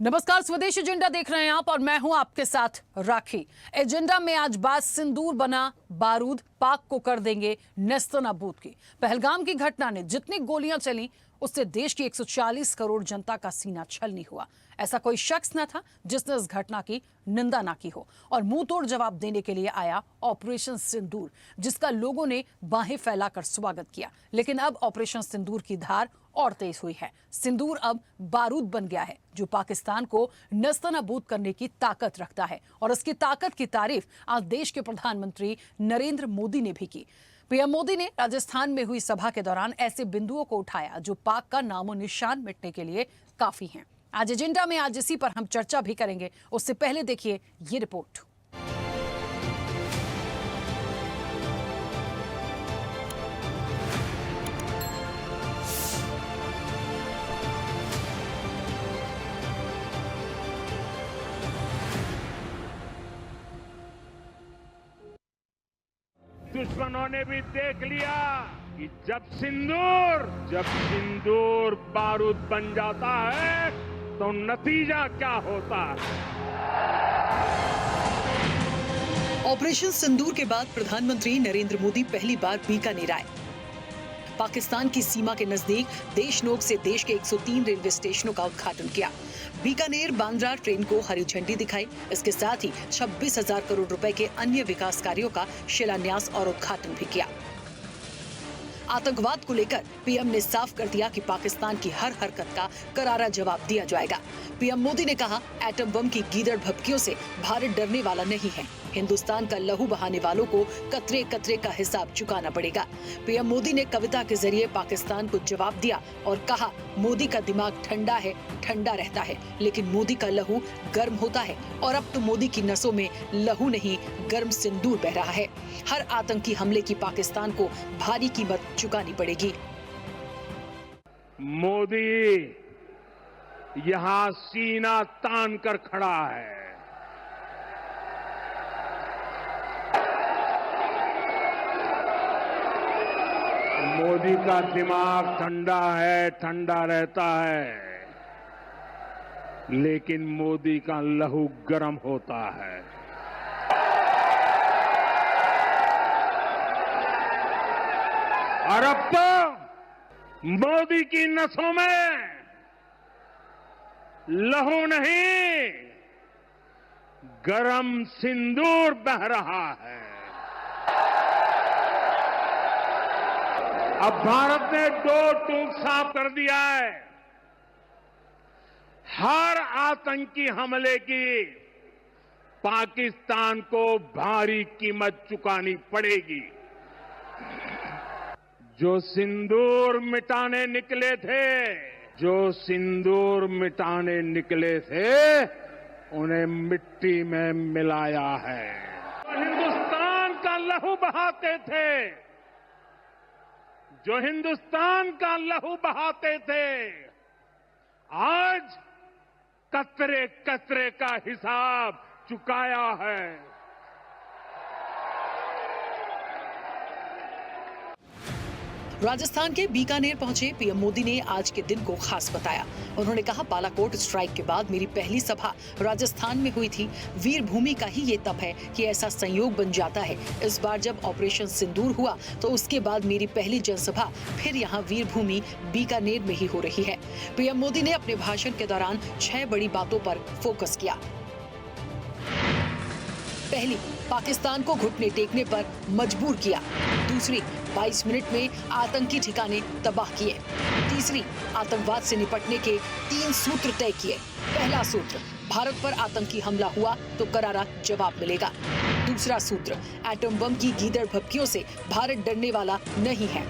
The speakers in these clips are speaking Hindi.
नमस्कार, स्वदेश एजेंडा देख रहे हैं आप और मैं हूं आपके साथ राखी। एजेंडा में आज बात सिंदूर बना बारूद पाक को कर देंगे नेस्तनाबूद की। पहलगाम की घटना ने जितनी गोलियां चली उससे देश की 140 करोड़ जनता का सीना छलनी हुआ। ऐसा कोई शख्स न था जिसने इस घटना की निंदा ना की हो और मुंह तोड़ जवाब देने के लिए आया ऑपरेशन सिंदूर, जिसका लोगों ने बाहें फैलाकर स्वागत किया। लेकिन अब ऑपरेशन सिंदूर की धार और तेज हुई है। सिंदूर अब बारूद बन गया है जो पाकिस्तान को नेस्तनाबूद करने की ताकत रखता है और इसकी ताकत की तारीफ आज देश के प्रधानमंत्री नरेंद्र मोदी ने भी की। पीएम मोदी ने राजस्थान में हुई सभा के दौरान ऐसे बिंदुओं को उठाया जो पाक का नामो निशान मिटने के लिए काफी हैं। आज एजेंडा में आज इसी पर हम चर्चा भी करेंगे। उससे पहले देखिए ये रिपोर्ट। दुश्मनों ने भी देख लिया कि जब सिंदूर बारूद बन जाता है तो नतीजा क्या होता है। ऑपरेशन सिंदूर के बाद प्रधानमंत्री नरेंद्र मोदी पहली बार बीकानेर आए। पाकिस्तान की सीमा के नजदीक देशनोक से देश के 103 रेलवे स्टेशनों का उद्घाटन किया। बीकानेर बांद्रा ट्रेन को हरी झंडी दिखाई। इसके साथ ही 26,000 करोड़ रुपए के अन्य विकास कार्यों का शिलान्यास और उद्घाटन भी किया। आतंकवाद को लेकर पीएम ने साफ कर दिया कि पाकिस्तान की हर हरकत का करारा जवाब दिया जाएगा। पीएम मोदी ने कहा, एटम बम की गीदड़ भभकियों से भारत डरने वाला नहीं है। हिंदुस्तान का लहू बहाने वालों को कतरे कतरे का हिसाब चुकाना पड़ेगा। पीएम मोदी ने कविता के जरिए पाकिस्तान को जवाब दिया और कहा, मोदी का दिमाग ठंडा है, ठंडा रहता है, लेकिन मोदी का लहू गर्म होता है और अब तो मोदी की नसों में लहू नहीं गर्म सिंदूर बह रहा है। हर आतंकी हमले की पाकिस्तान को भारी कीमत चुकानी पड़ेगी। मोदी यहां सीना तान कर खड़ा है। मोदी का दिमाग ठंडा है, ठंडा रहता है, लेकिन मोदी का लहू गर्म होता है। और अब तो मोदी की नसों में लहू नहीं गरम सिंदूर बह रहा है। अब भारत ने दो टूक साफ कर दिया है। हर आतंकी हमले की पाकिस्तान को भारी कीमत चुकानी पड़ेगी। जो सिंदूर मिटाने निकले थे उन्हें मिट्टी में मिलाया है। हिंदुस्तान का लहू बहाते थे आज कतरे कतरे का हिसाब चुकाया है। राजस्थान के बीकानेर पहुंचे पीएम मोदी ने आज के दिन को खास बताया। उन्होंने कहा, बालाकोट स्ट्राइक के बाद मेरी पहली सभा राजस्थान में हुई थी। वीर भूमि का ही ये तप है कि ऐसा संयोग बन जाता है। इस बार जब ऑपरेशन सिंदूर हुआ तो उसके बाद मेरी पहली जनसभा फिर यहाँ वीर भूमि बीकानेर में ही हो रही है। पीएम मोदी ने अपने भाषण के दौरान 6 बड़ी बातों पर फोकस किया। पहली, पाकिस्तान को घुटने टेकने पर मजबूर किया। दूसरी, 22 मिनट में आतंकी ठिकाने तबाह किए। तीसरी, आतंकवाद से निपटने के 3 सूत्र तय किए। पहला सूत्र, भारत पर आतंकी हमला हुआ तो करारा जवाब मिलेगा। दूसरा सूत्र, एटम बम की गीदड़ भभकियों से भारत डरने वाला नहीं है।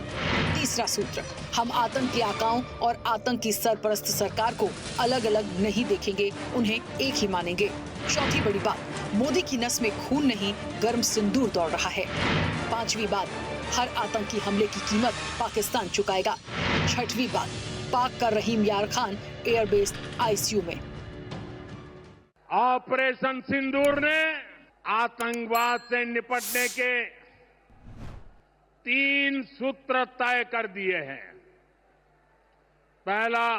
तीसरा सूत्र, हम आतंक के आकाओं और आतंक की सरपरस्त सरकार को अलग अलग नहीं देखेंगे, उन्हें एक ही मानेंगे। चौथी बड़ी बात, मोदी की नस में खून नहीं गर्म सिंदूर दौड़ रहा है। पांचवी बात, हर आतंकी हमले की कीमत पाकिस्तान चुकाएगा। छठवीं बात, पाक का रहीम यार खान एयरबेस आईसीयू में। ऑपरेशन सिंदूर ने आतंकवाद से निपटने के 3 सूत्र तय कर दिए हैं। पहला,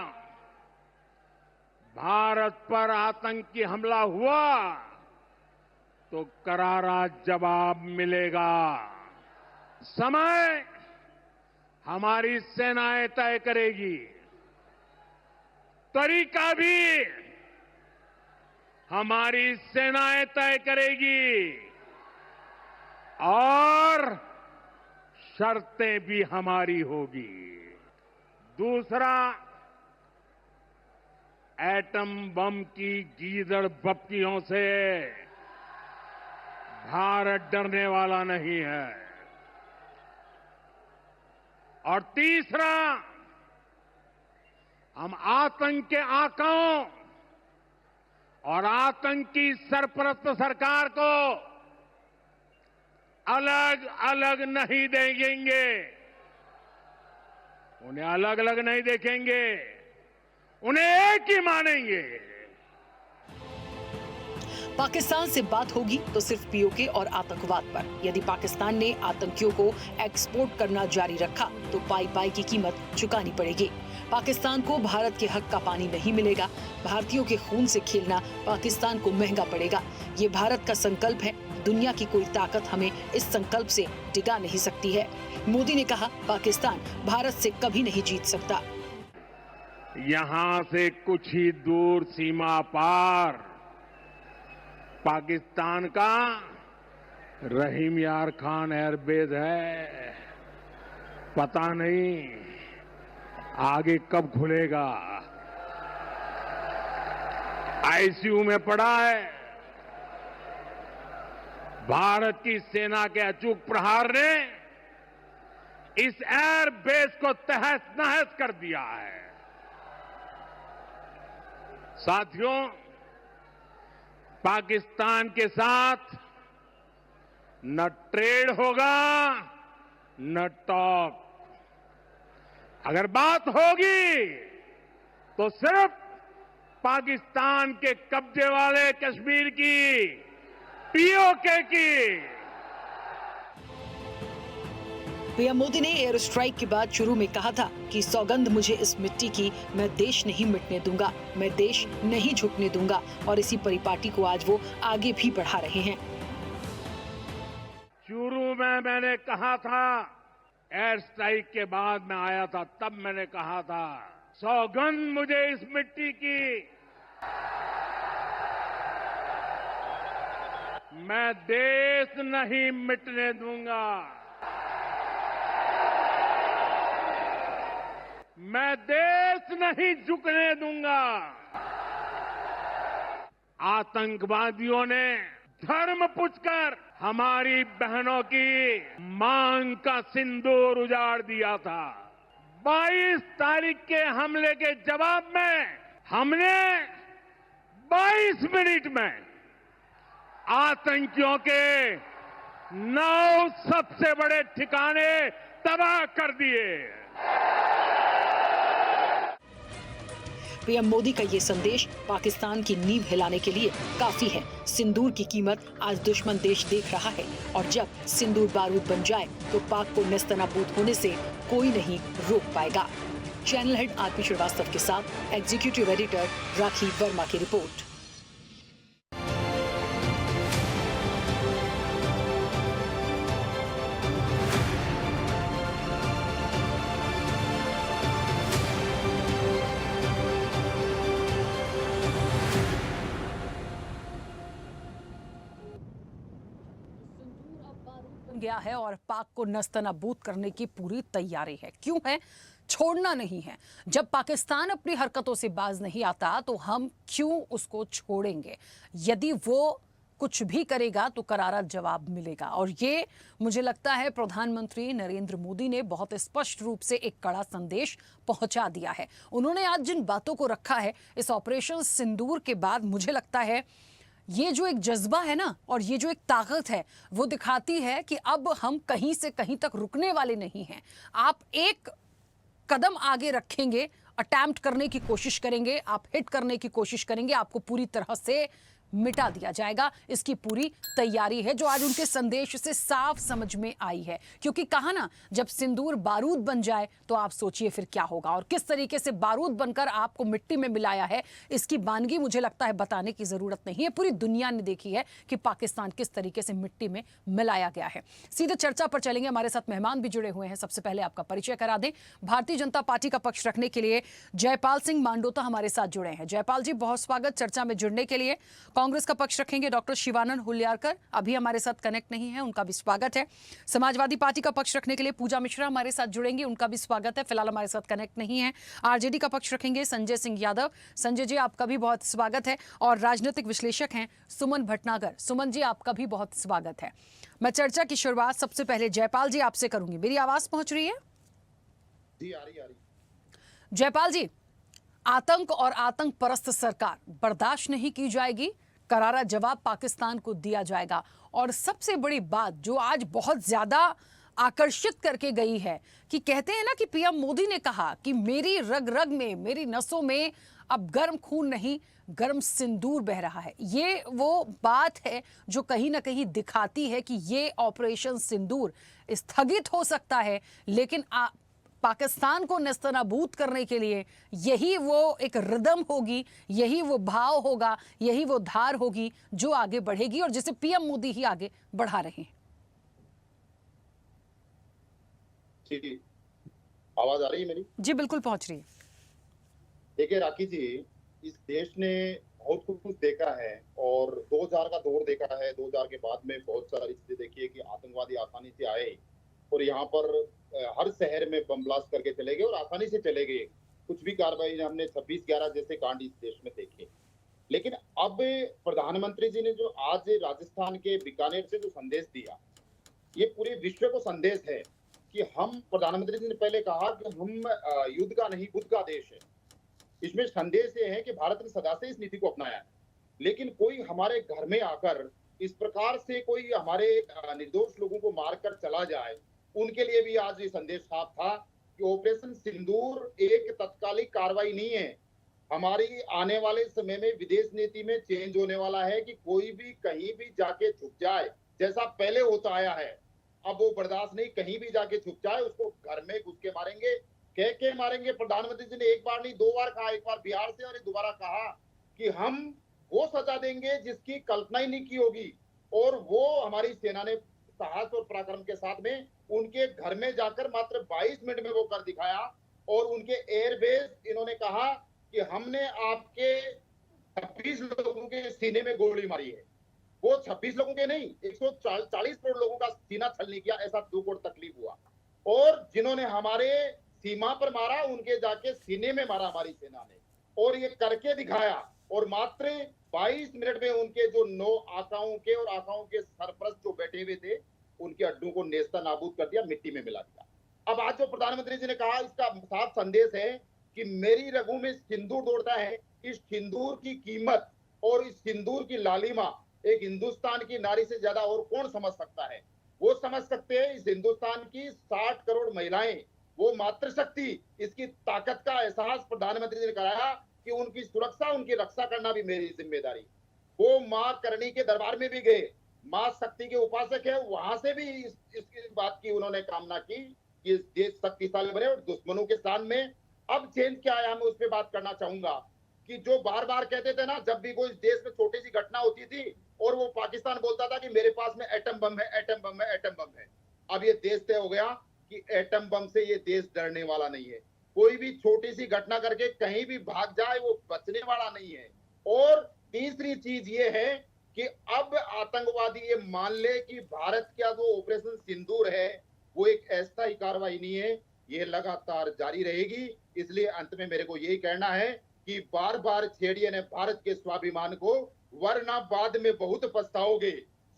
भारत पर आतंकी हमला हुआ तो करारा जवाब मिलेगा। समय हमारी सेनाएं तय करेगी, तरीका भी हमारी सेनाएं तय करेगी और शर्तें भी हमारी होगी। दूसरा, एटम बम की गीदड़ बप्तियों से भारत डरने वाला नहीं है। और तीसरा, हम आतंक के आकाओं और आतंकी सरपरस्त सरकार को अलग अलग नहीं देखेंगे, उन्हें अलग अलग नहीं देखेंगे, उन्हें एक ही मानेंगे। पाकिस्तान से बात होगी तो सिर्फ पीओके और आतंकवाद पर। यदि पाकिस्तान ने आतंकियों को एक्सपोर्ट करना जारी रखा तो पाई पाई की कीमत चुकानी पड़ेगी। पाकिस्तान को भारत के हक का पानी नहीं मिलेगा। भारतीयों के खून से खेलना पाकिस्तान को महंगा पड़ेगा। ये भारत का संकल्प है। दुनिया की कोई ताकत हमें इस संकल्प से डिगा नहीं सकती है। मोदी ने कहा, पाकिस्तान भारत से कभी नहीं जीत सकता। यहां से कुछ ही दूर सीमा पार पाकिस्तान का रहीम यार खान एयरबेस है। पता नहीं आगे कब खुलेगा। आईसीयू में पड़ा है। भारत की सेना के अचूक प्रहार ने इस एयरबेस को तहस नहस कर दिया है। साथियों, पाकिस्तान के साथ न ट्रेड होगा न टॉक। अगर बात होगी तो सिर्फ पाकिस्तान के कब्जे वाले कश्मीर की, पीओके की। पीएम मोदी ने एयर स्ट्राइक के बाद शुरू में कहा था कि सौगंध मुझे इस मिट्टी की, मैं देश नहीं मिटने दूंगा, मैं देश नहीं झुकने दूंगा। और इसी परिपाटी को आज वो आगे भी बढ़ा रहे हैं। शुरू में मैंने कहा था, एयर स्ट्राइक के बाद मैं आया था, तब मैंने कहा था, सौगंध मुझे इस मिट्टी की, मैं देश नहीं मिटने दूंगा, मैं देश नहीं झुकने दूंगा। आतंकवादियों ने धर्म पूछकर हमारी बहनों की मांग का सिंदूर उजाड़ दिया था। 22 तारीख के हमले के जवाब में हमने 22 मिनट में आतंकियों के 9 सबसे बड़े ठिकाने तबाह कर दिए। पीएम मोदी का ये संदेश पाकिस्तान की नींव हिलाने के लिए काफी है। सिंदूर की कीमत आज दुश्मन देश देख रहा है और जब सिंदूर बारूद बन जाए तो पाक को नेस्तनाबूद होने से कोई नहीं रोक पाएगा। चैनल हेड आरपी श्रीवास्तव के साथ एग्जीक्यूटिव एडिटर राखी वर्मा की रिपोर्ट। गया है और पाक को नस्तनाबूद करने की पूरी तैयारी है। क्यों है? छोड़ना नहीं है। जब पाकिस्तान अपनी हरकतों से बाज नहीं आता तो हम क्यों उसको छोड़ेंगे? यदि वो कुछ भी करेगा तो करारा जवाब मिलेगा। और ये मुझे लगता है प्रधानमंत्री नरेंद्र मोदी ने बहुत स्पष्ट रूप से एक कड़ा संदेश पहुंचा दिया है। उन्होंने आज जिन बातों को रखा है इस ऑपरेशन सिंदूर के बाद, मुझे लगता है ये जो एक जज्बा है ना और ये जो एक ताकत है वो दिखाती है कि अब हम कहीं से कहीं तक रुकने वाले नहीं हैं। आप एक कदम आगे रखेंगे, अटेम्प्ट करने की कोशिश करेंगे, आप हिट करने की कोशिश करेंगे, आपको पूरी तरह से मिटा दिया जाएगा। इसकी पूरी तैयारी है, जो आज उनके संदेश से साफ समझ में आई है। क्योंकि कहा ना, जब सिंदूर बारूद बन जाए तो आप सोचिए फिर क्या होगा। और किस तरीके से बारूद बनकर आपको मिट्टी में मिलाया है, इसकी वानगी मुझे लगता है बताने की जरूरत नहीं है। पूरी दुनिया ने देखी है कि पाकिस्तान किस तरीके से मिट्टी में मिलाया गया है। सीधे चर्चा पर चलेंगे, हमारे साथ मेहमान भी जुड़े हुए हैं। सबसे पहले आपका परिचय करा दें। भारतीय जनता पार्टी का पक्ष रखने के लिए जयपाल सिंह मांडोता हमारे साथ जुड़े हैं। जयपाल जी, बहुत स्वागत चर्चा में जुड़ने के लिए। कांग्रेस का पक्ष रखेंगे डॉक्टर शिवानंद हुलियारकर, अभी हमारे साथ कनेक्ट नहीं है, उनका भी स्वागत है। समाजवादी पार्टी का पक्ष रखने के लिए पूजा मिश्रा हमारे साथ जुड़ेंगे, उनका भी स्वागत है, फिलहाल हमारे साथ कनेक्ट नहीं है। आरजेडी का पक्ष रखेंगे संजय सिंह यादव। संजय जी, आपका भी बहुत स्वागत है। और राजनीतिक विश्लेषक हैं सुमन भटनागर। सुमन जी, आपका भी बहुत स्वागत है। मैं चर्चा की शुरुआत सबसे पहले जयपाल जी आपसे करूंगी। मेरी आवाज पहुंच रही है? जी, आ रही। जयपाल जी, आतंक और आतंक परस्त सरकार बर्दाश्त नहीं की जाएगी, करारा जवाब पाकिस्तान को दिया जाएगा। और सबसे बड़ी बात जो आज बहुत ज्यादा आकर्षित करके गई है कि कहते हैं ना कि पीएम मोदी ने कहा कि मेरी रग रग में, मेरी नसों में अब गर्म खून नहीं, गर्म सिंदूर बह रहा है। ये वो बात है जो कहीं ना कहीं दिखाती है कि ये ऑपरेशन सिंदूर स्थगित हो सकता है, लेकिन पाकिस्तान को नेस्तनाबूद करने के लिए यही वो एक रिदम होगी, यही वो भाव होगा, यही वो धार होगी जो आगे बढ़ेगी और जिसे पीएम मोदी ही आगे बढ़ा रहे हैं। जी, आवाज आ रही है मेरी? जी बिल्कुल पहुंच रही है। देखिए राखी जी, इस देश ने बहुत कुछ देखा है और 2000 का दौर देखा है। 2000 के बाद में बहुत सारी चीजें देखी है कि आतंकवादी आसानी से आए और यहाँ पर हर शहर में बम ब्लास्ट करके चले गए और आसानी से चले गए। कुछ भी कार्रवाई हमने 26/11 जैसे कांड इस देश में देखे। लेकिन अब प्रधानमंत्री जी ने जो आज राजस्थान के बीकानेर से जो संदेश दिया, ये पूरे विश्व को संदेश है कि हम, प्रधानमंत्री जी ने पहले कहा कि हम युद्ध का नहीं बुद्ध का देश है। इसमें संदेश ये है कि भारत ने सदा से इस नीति को अपनाया है। लेकिन कोई हमारे घर में आकर इस प्रकार से कोई हमारे निर्दोष लोगों को मारकर चला जाए, उनके लिए भी आज ये संदेश साफ था कि ऑपरेशन सिंदूर एक तत्कालिक कार्रवाई नहीं है। हमारी आने वाले समय में विदेश नीति में चेंज होने वाला है कि कोई भी कहीं भी जाके छुप जाए, जैसा पहले होता आया है। अब वो बर्दाश्त नहीं, कहीं भी जाके छुप जाए उसको घर में घुस के मारेंगे, कह के मारेंगे। प्रधानमंत्री जी ने एक बार नहीं 2 बार कहा, एक बार बिहार से और दोबारा कहा कि हम वो सजा देंगे जिसकी कल्पना ही नहीं की होगी। और वो हमारी सेना ने साहस और पराक्रम के साथ में उनके घर में जाकर मात्र 22 मिनट में वो कर दिखाया। और उनके एयरबेस इन्होंने कहा कि हमने आपके 26 लोगों के सीने में गोली मारी है। वो 26 लोगों के नहीं, 140 करोड़ लोगों का सीना छलनी किया, ऐसा 2 करोड़ तकलीफ हुआ। और जिन्होंने हमारे सीमा पर मारा, उनके जाके सीने में मारा हमारी सेना ने, और ये करके दिखाया। और मात्र 22 मिनट में उनके जो 9 आकाओं के और आकाओं के सरपरस्त जो बैठे हुए थे, उनके अड्डों को नेस्ता नाबूद कर दिया, मिट्टी में मिला दिया। अब आज जो प्रधानमंत्री जी ने कहा, इसका साफ संदेश है कि मेरी रगों में सिंदूर दौड़ता है। इस सिंदूर की कीमत और इस सिंदूर की लालिमा एक हिंदुस्तान की नारी से ज्यादा और कौन समझ सकता है? वो समझ सकते हैं इस हिंदुस्तान की 60 करोड़ महिलाएं, वो मातृशक्ति, इसकी ताकत का एहसास प्रधानमंत्री जी ने कराया कि उनकी सुरक्षा, उनकी रक्षा करना भी मेरी जिम्मेदारी। वो मां करणी के दरबार में भी गए, मां शक्ति के उपासक है, वहां से भी इसकी बात की उन्होंने कामना की कि इस देश शक्तिशाली बने और दुश्मनों के स्थान में। अब चेंज क्या आया, मैं उस पर बात करना चाहूंगा कि जो बार बार कहते थे ना, जब भी कोई देश में छोटी सी घटना होती थी और वो पाकिस्तान बोलता था कि मेरे पास में एटम बम है, एटम बम है, एटम बम है। अब ये देश तय हो गया कि एटम बम से ये देश डरने वाला नहीं है। कोई भी छोटी सी घटना करके कहीं भी भाग जाए, वो बचने वाला नहीं है। और तीसरी चीज ये है कि अब आतंकवादी ये मान ले कि भारत का जो ऑपरेशन सिंदूर है वो एक ऐसा ही कार्रवाई नहीं है, ये लगातार जारी रहेगी। इसलिए अंत में मेरे को यही कहना है कि बार बार छेड़िए न भारत के स्वाभिमान को, वरना बाद में बहुत पछताओगे।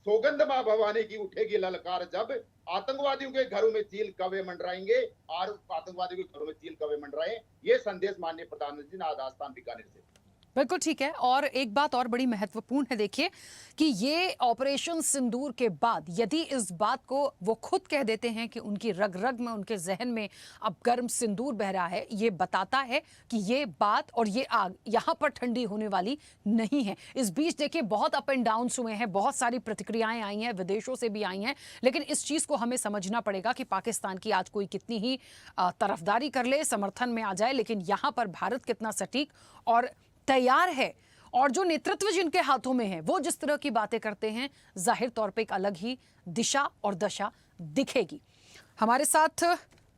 सौगंध मां भवानी की उठेगी ललकार जब आतंकवादियों के घरों में चील कौवे मंडराएंगे, और आतंकवादियों के घरों में चील कौवे मंडराए। ये संदेश माननीय प्रधानमंत्री ने आज राजस्थान बीकानेर से। बिल्कुल ठीक है। और एक बात और बड़ी महत्वपूर्ण है, देखिए कि ये ऑपरेशन सिंदूर के बाद यदि इस बात को वो खुद कह देते हैं कि उनकी रग रग में, उनके जहन में अब गर्म सिंदूर बह रहा है, ये बताता है कि ये बात और ये आग यहाँ पर ठंडी होने वाली नहीं है। इस बीच देखिए बहुत अप एंड डाउन हुए हैं, बहुत सारी प्रतिक्रियाएं आई हैं, विदेशों से भी आई हैं, लेकिन इस चीज को हमें समझना पड़ेगा कि पाकिस्तान की आज कोई कितनी ही तरफदारी कर ले, समर्थन में आ जाए, लेकिन यहाँ पर भारत कितना सटीक और तैयार है, और जो नेतृत्व जिनके हाथों में है वो जिस तरह की बातें करते हैं, जाहिर तौर पे एक अलग ही दिशा और दशा दिखेगी। हमारे साथ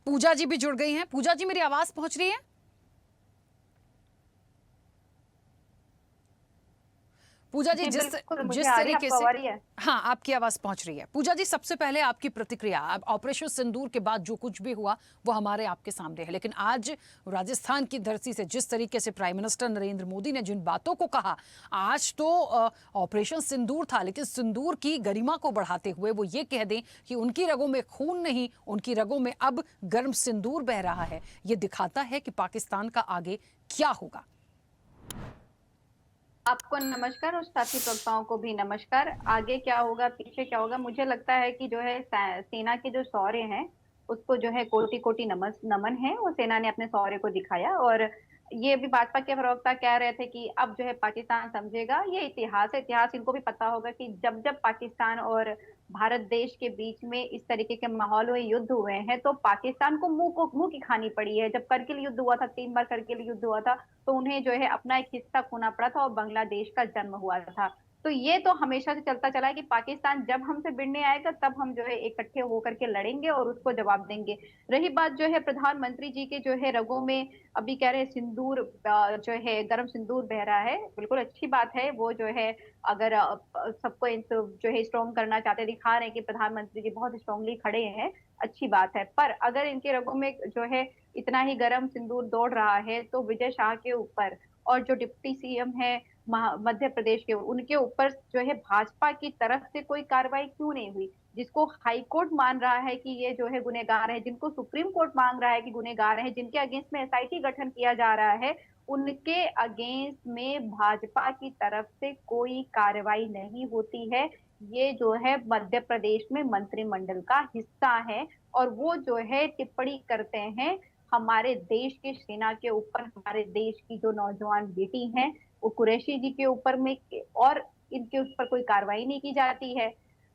पूजा जी भी जुड़ गई हैं। पूजा जी, मेरी आवाज पहुंच रही है? पूजा जी, जिस तरीके से, हाँ, आपकी आवाज पहुंच रही है। पूजा जी, सबसे पहले आपकी प्रतिक्रिया। अब ऑपरेशन सिंदूर के बाद जो कुछ भी हुआ वो हमारे आपके सामने है, लेकिन आज राजस्थान की धरती से जिस तरीके से प्राइम मिनिस्टर नरेंद्र मोदी ने जिन बातों को कहा, आज तो ऑपरेशन सिंदूर था, लेकिन सिंदूर की गरिमा को बढ़ाते हुए वो ये कह दें कि उनकी रगों में खून नहीं, उनकी रगों में अब गर्म सिंदूर बह रहा है। ये दिखाता है कि पाकिस्तान का आगे क्या होगा। आपको नमस्कार और साथी प्रवक्ताओं को भी नमस्कार। आगे क्या होगा, पीछे क्या होगा, मुझे लगता है कि जो है सेना के जो शौर्य हैं उसको जो है कोटि कोटि नमन है। और सेना ने अपने शौर्य को दिखाया। और ये भी भाजपा के प्रवक्ता कह रहे थे कि अब जो है पाकिस्तान समझेगा, ये इतिहास है। इतिहास इनको भी पता होगा कि जब जब पाकिस्तान और भारत देश के बीच में इस तरीके के माहौल में युद्ध हुए हैं तो पाकिस्तान को मुंह की खानी पड़ी है। जब करगिल युद्ध हुआ था, 3 बार करगिल युद्ध हुआ था, तो उन्हें जो है अपना एक हिस्सा खोना पड़ा था और बांग्लादेश का जन्म हुआ था। तो ये तो हमेशा से चलता चला है कि पाकिस्तान जब हमसे भिड़ने आएगा तब हम जो है इकट्ठे होकर के लड़ेंगे और उसको जवाब देंगे। रही बात जो है प्रधानमंत्री जी के जो है रगों में, अभी कह रहे हैं सिंदूर जो है गर्म सिंदूर बह रहा है, बिल्कुल अच्छी बात है। वो जो है अगर सबको जो है स्ट्रॉन्ग करना चाहते, दिखा रहे हैं कि प्रधानमंत्री जी बहुत स्ट्रांगली खड़े हैं, अच्छी बात है। पर अगर इनके रगों में जो है इतना ही गर्म सिंदूर दौड़ रहा है तो विजय शाह के ऊपर और जो डिप्टी सीएम है मध्य प्रदेश के, उनके ऊपर जो है भाजपा की तरफ से कोई कार्रवाई क्यों नहीं हुई? जिसको हाई कोर्ट मान रहा है कि ये जो है गुनहगार है, जिनको सुप्रीम कोर्ट मांग रहा है कि गुनहगार है, जिनके अगेंस्ट में एसआईटी गठन किया जा रहा है, उनके अगेंस्ट में भाजपा की तरफ से कोई कार्रवाई नहीं होती है। ये जो है मध्य प्रदेश में मंत्रिमंडल का हिस्सा है और वो जो है टिप्पणी करते हैं हमारे देश के सेना के ऊपर, हमारे देश की जो नौजवान बेटी हैं वो कुरैशी जी के ऊपर में, और इनके ऊपर कोई कार्रवाई नहीं की जाती है।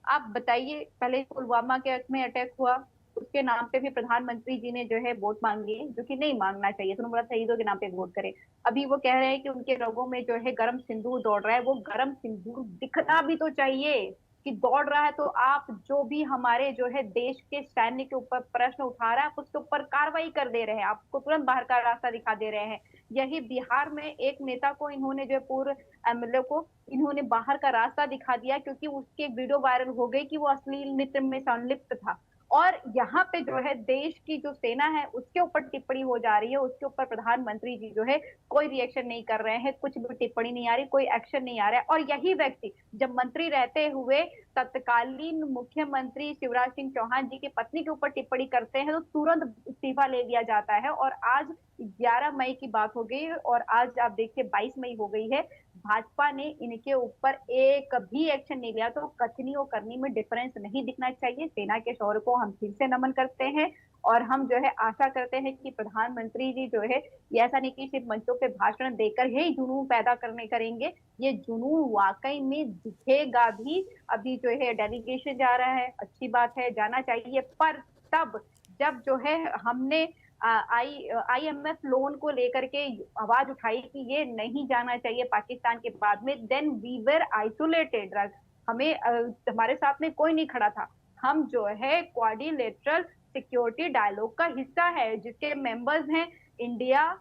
आप बताइए, पहले पुलवामा के में अटैक हुआ, उसके नाम पे भी प्रधानमंत्री जी ने जो है वोट मांगी, जो कि नहीं मांगना चाहिए, तो उन्होंने बोला शहीदों के नाम पे वोट करें। अभी वो कह रहे हैं कि उनके रगों में जो है गर्म सिंदूर दौड़ रहा है। वो गर्म सिंदूर दिखना भी तो चाहिए कि दौड़ रहा है, तो आप जो भी हमारे जो है देश के सैन्य के ऊपर प्रश्न उठा रहा है आप उसके ऊपर कार्रवाई कर दे रहे हैं, आपको तुरंत बाहर का रास्ता दिखा दे रहे हैं। यही बिहार में एक नेता को इन्होंने जो पूर्व एमएलए को इन्होंने बाहर का रास्ता दिखा दिया क्योंकि उसकी एक वीडियो वायरल हो गई कि वो अश्लील नृत्य में संलिप्त था। और यहाँ पे जो है देश की जो सेना है उसके ऊपर टिप्पणी हो जा रही है, उसके ऊपर प्रधानमंत्री जी जो है कोई रिएक्शन नहीं कर रहे हैं, कुछ भी टिप्पणी नहीं आ रही, कोई एक्शन नहीं आ रहा है। और यही व्यक्ति जब मंत्री रहते हुए तत्कालीन मुख्यमंत्री शिवराज सिंह चौहान जी की पत्नी के ऊपर टिप्पणी करते हैं तो तुरंत इस्तीफा ले लिया जाता है। और आज 11 मई की बात हो गई और आज आप देखिए 22 मई हो गई है, भाजपा ने इनके ऊपर एक भी एक्शन नहीं लिया। तो कथनी और करनी में डिफरेंस नहीं दिखना चाहिए। सेना के शौर्य को हम फिर से नमन करते हैं और हम जो है आशा करते हैं कि प्रधानमंत्री जी जो है ये ऐसा नहीं कि सिर्फ मंचों पे भाषण देकर ही जुनून पैदा करेंगे, ये जुनून वाकई में दिखेगा भी। अभी जो है डेलीगेशन जा रहा है, अच्छी बात है, जाना चाहिए, पर तब जब जो है हमने IMF लोन को लेकर के आवाज उठाई कि ये नहीं जाना चाहिए पाकिस्तान के बाद में, देन वी वर आइसोलेटेड। हमें हमारे साथ में कोई नहीं खड़ा था। हम जो है क्वाड्रिलेटरल सिक्योरिटी डायलॉग का हिस्सा है जिसके मेंबर्स हैं इंडिया,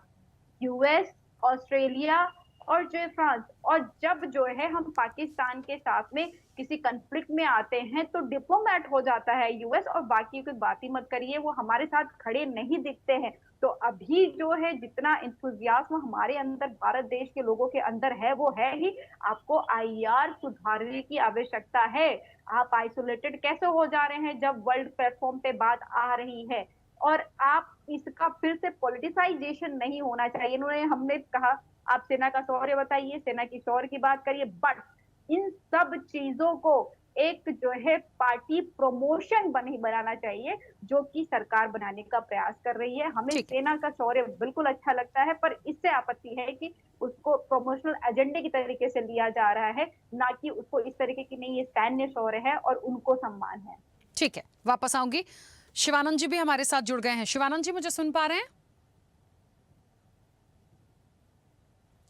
यूएस, ऑस्ट्रेलिया और जो फ्रांस। और जब जो है हम पाकिस्तान के साथ में किसी कंफ्लिक्ट में आते हैं तो डिप्लोमेट हो जाता है यूएस, और बाकी की बात ही मत करिए, वो हमारे साथ खड़े नहीं दिखते हैं। तो अभी जो है जितना इंथुजियाज्म हमारे अंदर, भारत देश के लोगों के अंदर है वो है ही। आपको IR सुधारने की आवश्यकता है। आप आइसोलेटेड कैसे हो जा रहे हैं जब वर्ल्ड प्लेटफॉर्म पे बात आ रही है? और आप इसका फिर से पॉलिटिसाइजेशन नहीं होना चाहिए। हमने कहा आप सेना का शौर्य बताइए, सेना की शौर्य की बात करिए, बट इन सब चीजों को एक जो है पार्टी प्रमोशन बनी बनाना चाहिए, जो कि सरकार बनाने का प्रयास कर रही है। हमें ठीक है। सेना का शौर्य बिल्कुल अच्छा लगता है, पर इससे आपत्ति है कि उसको प्रमोशनल एजेंडे की तरीके से लिया जा रहा है, ना कि उसको इस तरीके की नहीं, ये सैन्य शौर्य है और उनको सम्मान है। ठीक है, वापस आऊंगी। शिवानंद जी भी हमारे साथ जुड़ गए हैं। शिवानंद जी, मुझे सुन पा रहे हैं?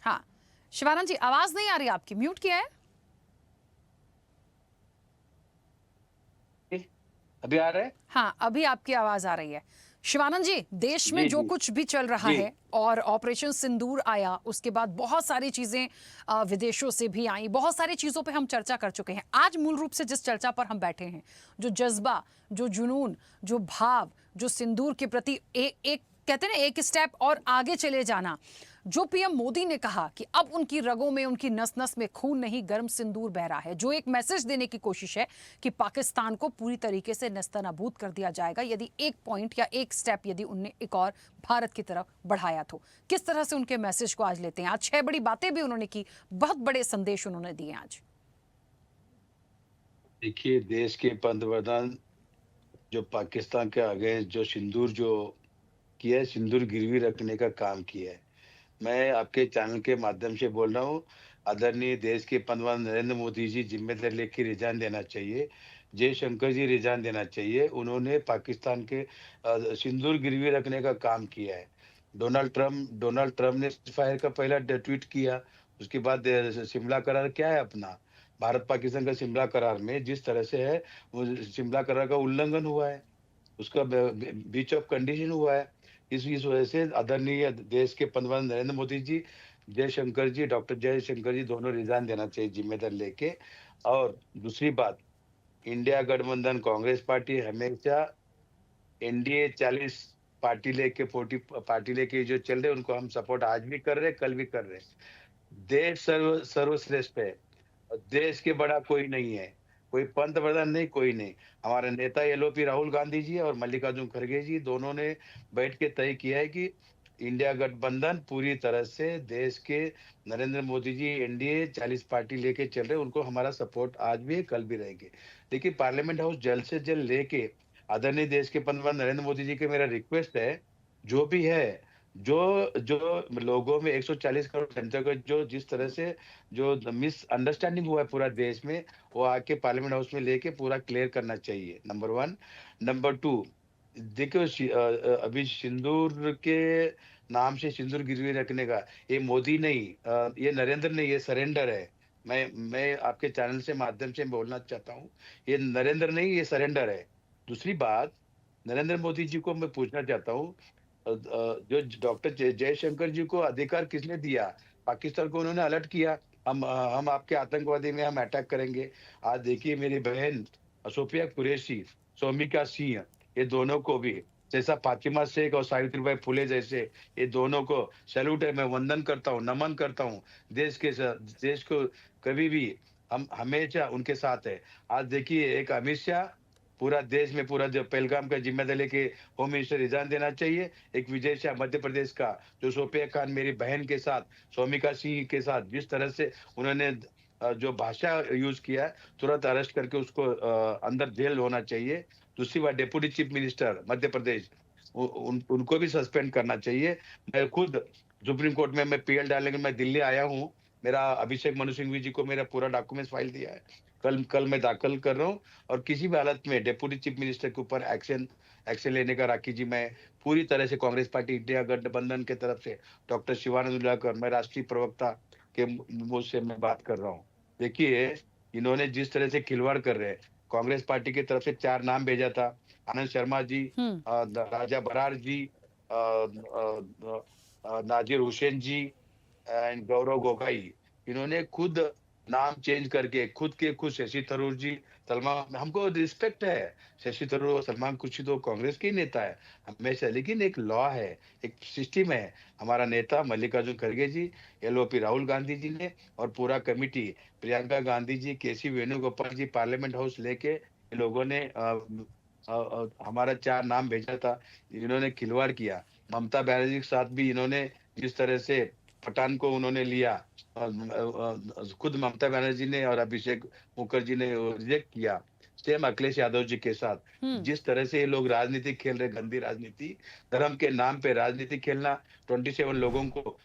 हाँ, शिवानंद जी, आवाज नहीं आ रही आपकी, म्यूट किया है? अभी आ रहा है? हाँ, अभी आपकी आवाज आ रही है। शिवानंद जी, देश में जी जो जी कुछ भी चल रहा जी है और ऑपरेशन सिंदूर आया, उसके बाद बहुत सारी चीजें विदेशों से भी आई, बहुत सारी चीजों पे हम चर्चा कर चुके हैं। आज मूल रूप से जिस चर्चा पर हम बैठे हैं, जो जज्बा, जो जुनून, जो भाव, जो सिंदूर के प्रति एक कहते हैं ना, एक स्टेप और आगे चले जाना, जो पीएम मोदी ने कहा कि अब उनकी रगों में, उनकी नस नस में खून नहीं, गर्म सिंदूर बह रहा है, जो एक मैसेज देने की कोशिश है कि पाकिस्तान को पूरी तरीके से नेस्तनाबूद कर दिया जाएगा यदि एक पॉइंट या एक स्टेप यदि उनने एक और भारत की तरफ बढ़ाया तो। किस तरह से उनके मैसेज को आज लेते हैं? आज 6 बड़ी बातें भी उन्होंने की, बहुत बड़े संदेश उन्होंने दिए आज। देखिए, देश के पंतप्रधान जो पाकिस्तान के आगे जो सिंदूर जो किया है, सिंदूर गिरवी रखने का काम किया है। मैं आपके चैनल के माध्यम से बोल रहा हूँ, आदरणीय देश के पंतप्रधान नरेंद्र मोदी जी जिम्मेदारी लेके रिजाइन देना चाहिए। जयशंकर जी रिजाइन देना चाहिए। उन्होंने पाकिस्तान के सिंदूर गिरवी रखने का काम किया है। डोनाल्ड ट्रम्प ने फायर का पहला ट्वीट किया। उसके बाद शिमला करार क्या है अपना, भारत पाकिस्तान का शिमला करार में जिस तरह से है, वो शिमला करार का उल्लंघन हुआ है, उसका ब्रीच ऑफ कंडीशन हुआ है। इस वजह से आदरणीय देश के पंतप्रधान नरेंद्र मोदी जी, जयशंकर जी, डॉक्टर जयशंकर जी दोनों रिजाइन देना चाहिए जिम्मेदारी लेके। और दूसरी बात, इंडिया गठबंधन कांग्रेस पार्टी हमेशा एनडीए 40 पार्टी लेके 40 पार्टी लेके जो चल रहे, उनको हम सपोर्ट आज भी कर रहे हैं, कल भी कर रहे हैं। देश सर्वश्रेष्ठ है। देश के बड़ा कोई नहीं है, कोई पंतप्रधान नहीं, कोई नहीं। हमारे नेता एलओपी राहुल गांधी जी और मल्लिकार्जुन खड़गे जी दोनों ने बैठ के तय किया है कि इंडिया गठबंधन पूरी तरह से देश के नरेंद्र मोदी जी एनडीए 40 पार्टी लेके चल रहे हैं, उनको हमारा सपोर्ट आज भी है, कल भी रहेंगे। देखिए, पार्लियामेंट हाउस जल्द से जल्द लेके आदरणीय देश के पंतप्रधान नरेंद्र मोदी जी के मेरा रिक्वेस्ट है, जो भी है, जो जो लोगों में 140 करोड़ जनता का जो जिस तरह से जो मिसअंडरस्टैंडिंग हुआ है पूरा देश में, वो आके पार्लियामेंट हाउस में लेके पूरा क्लियर करना चाहिए, नंबर 1। नंबर 2, देखो अभी सिंदूर के नाम से सिंदूर गिरवी रखने का, ये मोदी नहीं, ये नरेंद्र नहीं, ये सरेंडर है। मैं आपके चैनल से माध्यम से बोलना चाहता हूँ, ये नरेंद्र नहीं, ये सरेंडर है। दूसरी बात, नरेंद्र मोदी जी को मैं पूछना चाहता हूँ, जो डॉक्टर जयशंकर जी को अधिकार किसने दिया? पाकिस्तान को उन्होंने अलर्ट किया, हम आपके आतंकवादी में हम अटैक करेंगे। आज देखिए, मेरी बहन सोफिया कुरैशी, सौमिका सिंह, ये दोनों को भी, जैसा फातिमा शेख और सावित्रीबाई फुले जैसे, ये दोनों को सैल्यूट है, मैं वंदन करता हूँ, नमन करता हूँ। देश को कभी भी हम हमेशा उनके साथ है। आज देखिए, एक अमित शाह, पूरा देश में पूरा जो पहलगाम का जिम्मेदारी लेके होम मिनिस्टर रिजाइन देना चाहिए। एक विजय शाह मध्य प्रदेश का, जो सोफिया खान मेरी बहन के साथ, सौमिका सिंह के साथ जिस तरह से उन्होंने जो भाषा यूज किया है, तुरंत अरेस्ट करके उसको अंदर जेल होना चाहिए। दूसरी बात, deputy chief minister Madhya Pradesh, उनको भी सस्पेंड करना चाहिए। मैं खुद सुप्रीम कोर्ट में मैं पीएल डालने के मैं दिल्ली आया हूँ। मेरा अभिषेक मनु सिंघवी जी को मेरा पूरा डॉक्यूमेंट फाइल दिया है, कल मैं दाखिल कर रहा हूँ। और किसी भी हालत में डेप्यूटी चीफ मिनिस्टर के ऊपर एक्शन लेने का, राखी जी, मैं पूरी तरह से कांग्रेस पार्टी इंडिया गठबंधन के तरफ से डॉक्टर शिवानंद उजाकर, मैं राष्ट्रीय प्रवक्ता के मुंह से मैं बात कर रहा हूँ। देखिए, इन्होंने जिस तरह से खिलवाड़ कर रहे हैं, कांग्रेस पार्टी की तरफ से 4 नाम भेजा था, आनंद शर्मा जी, राजा बरार जी, नाजिर हुसैन जी एंड गौरव गोगोई। इन्होंने खुद नाम चेंज करके खुद शशि थरूर जी, सलमान, हमको रिस्पेक्ट है, शशि थरूर और सलमान खुर्शीद तो कांग्रेस के ही नेता है हमेशा, लेकिन एक लॉ है, एक सिस्टम है। हमारा नेता मल्लिकार्जुन खड़गे जी, एलओपी राहुल गांधी जी ने और पूरा कमिटी, प्रियंका गांधी जी, केसी वेणुगोपाल जी, पार्लियामेंट हाउस लेके इन लोगों ने हमारा 4 नाम भेजा था। इन्होंने खिलवाड़ किया। ममता बनर्जी के साथ भी इन्होंने जिस तरह से पठान को उन्होंने लिया, खुद ममता बनर्जी ने और अभिषेक मुखर्जी ने रिजेक्ट किया, सेम अखिलेश यादव जी के साथ। जिस तरह से ये लोग राजनीति खेल रहे, गंदी राजनीति, धर्म के नाम पे राजनीति खेलना, 27 लोगों को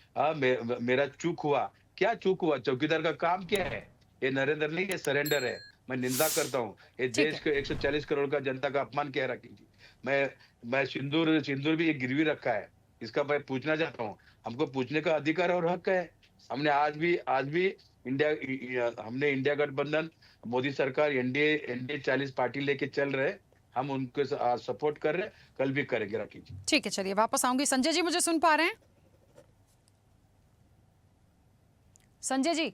मेरा चूक हुआ। क्या चूक हुआ? चौकीदार का काम क्या है? ये नरेंद्र नहीं, ये सरेंडर है। मैं निंदा करता हूँ। ये देश के 140 करोड़ का जनता का अपमान क्या रखी थी। मैं सिंदूर भी ये गिरवी रखा है, इसका मैं पूछना चाहता हूँ। हमको पूछने का अधिकार और हक है। हमने आज भी हमने इंडिया गठबंधन, मोदी सरकार, एनडीए 40 पार्टी लेके चल रहे, हम उनको सपोर्ट कर रहे, कल भी करेंगे। राखी जी ठीक है, चलिए वापस आऊंगी। संजय जी मुझे सुन पा रहे हैं? संजय जी।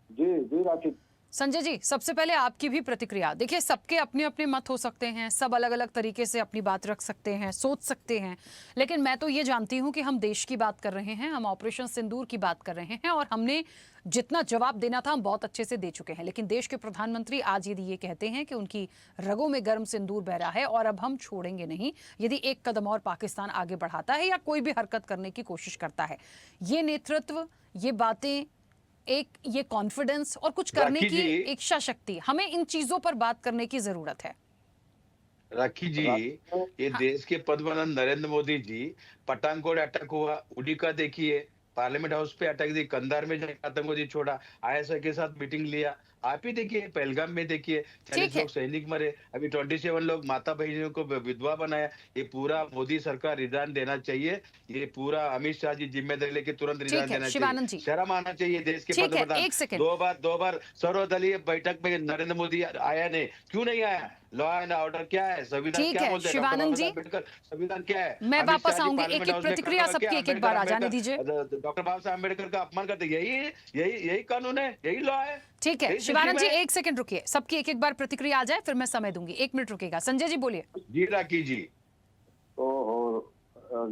जी राखी। संजय जी, सबसे पहले आपकी भी प्रतिक्रिया। देखिए, सबके अपने अपने मत हो सकते हैं, सब अलग अलग तरीके से अपनी बात रख सकते हैं, सोच सकते हैं, लेकिन मैं तो ये जानती हूं कि हम देश की बात कर रहे हैं, हम ऑपरेशन सिंदूर की बात कर रहे हैं, और हमने जितना जवाब देना था हम बहुत अच्छे से दे चुके हैं। लेकिन देश के प्रधानमंत्री आज यदि ये कहते हैं कि उनकी रगों में गर्म सिंदूर बह रहा है और अब हम छोड़ेंगे नहीं यदि एक कदम और पाकिस्तान आगे बढ़ाता है या कोई भी हरकत करने की कोशिश करता है, ये नेतृत्व, ये बातें, एक ये कॉन्फिडेंस और कुछ करने की इच्छा शक्ति, हमें इन चीजों पर बात करने की जरूरत है। राखी जी, ये देश के पंतप्रधान नरेंद्र मोदी जी, पठानकोट अटैक हुआ, उड़ी का देखिए, पार्लियामेंट हाउस पे अटैक दी, कंधार में जाकर आतंकवादी छोड़ा, आईएसआई के साथ मीटिंग लिया। आप ही देखिए, पहलगाम में देखिए 40 लोग सैनिक मरे, अभी 27 लोग माता बहनों को विधवा बनाया। ये पूरा मोदी सरकार रिजाइन देना चाहिए। ये पूरा अमित शाह जी जिम्मेदारी लेके तुरंत रिजाइन देना चाहिए। शर्म आना चाहिए देश के पंतप्रधान। दो बार सर्वदलीय बैठक में नरेंद्र मोदी आया नहीं, क्यों नहीं आया? लॉ एंड ऑर्डर क्या है? संविधान क्या बोलते हैं? शिवानंद जी, संविधान क्या है? मैं वापस आऊंगी, एक एक प्रतिक्रिया सबकी एक एक बार आ जाने दीजिए। डॉक्टर बाबा साहब अम्बेडकर का अपमान करते, यही कानून है, यही लॉ है। ठीक है शिवानंद जी, एक सेकंड रुकिए, सबकी एक एक बार प्रतिक्रिया आ जाए, फिर मैं समय दूंगी। 1 मिनट रुकेगा। संजय जी बोलिए। जी राखी जी।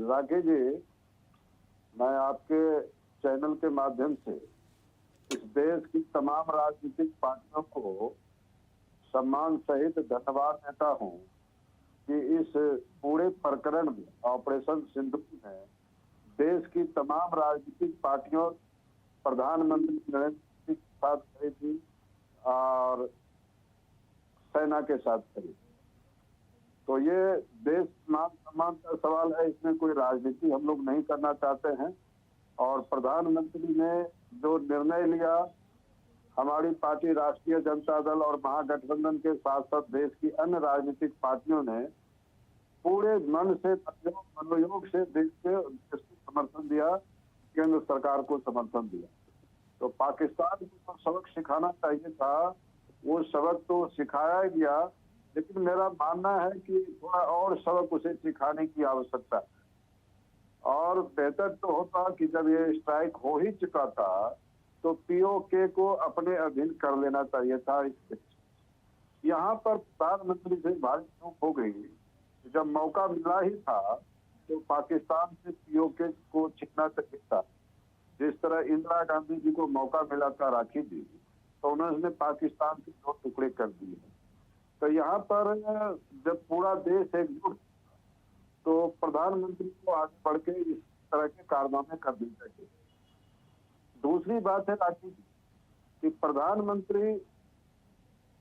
राखी जी, मैं आपके चैनल के माध्यम से इस देश की तमाम राजनीतिक पार्टियों को सम्मान सहित धन्यवाद देता हूं कि इस पूरे प्रकरण में, ऑपरेशन सिंदूर में, देश की तमाम राजनीतिक पार्टियों, प्रधानमंत्री नरेंद्र मोदी के साथ खड़ी थी और सेना के साथ खड़ी। तो ये देश मान सम्मान का सवाल है, इसमें कोई राजनीति हम लोग नहीं करना चाहते हैं। और प्रधानमंत्री ने जो निर्णय लिया, हमारी पार्टी राष्ट्रीय जनता दल और महागठबंधन के साथ साथ देश की अन्य राजनीतिक पार्टियों ने पूरे मन से, मनोयोग से देश को समर्थन दिया, केंद्र सरकार को समर्थन दिया। तो पाकिस्तान को सबक सिखाना चाहिए था, वो सबक तो सिखाया गया, लेकिन मेरा मानना है कि थोड़ा और सबक उसे सिखाने की आवश्यकता है। और बेहतर तो होता कि जब ये स्ट्राइक हो ही चुका था तो पीओके को अपने अधीन कर लेना चाहिए था। यहाँ पर प्रधानमंत्री से भारी चूक हो गई। जब मौका मिला ही था तो पाकिस्तान से पीओके को छीनना चाहिए था। जिस तरह इंदिरा गांधी जी को मौका मिला था राखी जी, तो उन्होंने पाकिस्तान के 2 टुकड़े कर दिए। तो यहाँ पर जब पूरा देश एकजुट, तो प्रधानमंत्री को आगे बढ़ के इस तरह के कारनामे कर देने चाहिए। दूसरी बात है राखी जी कि प्रधानमंत्री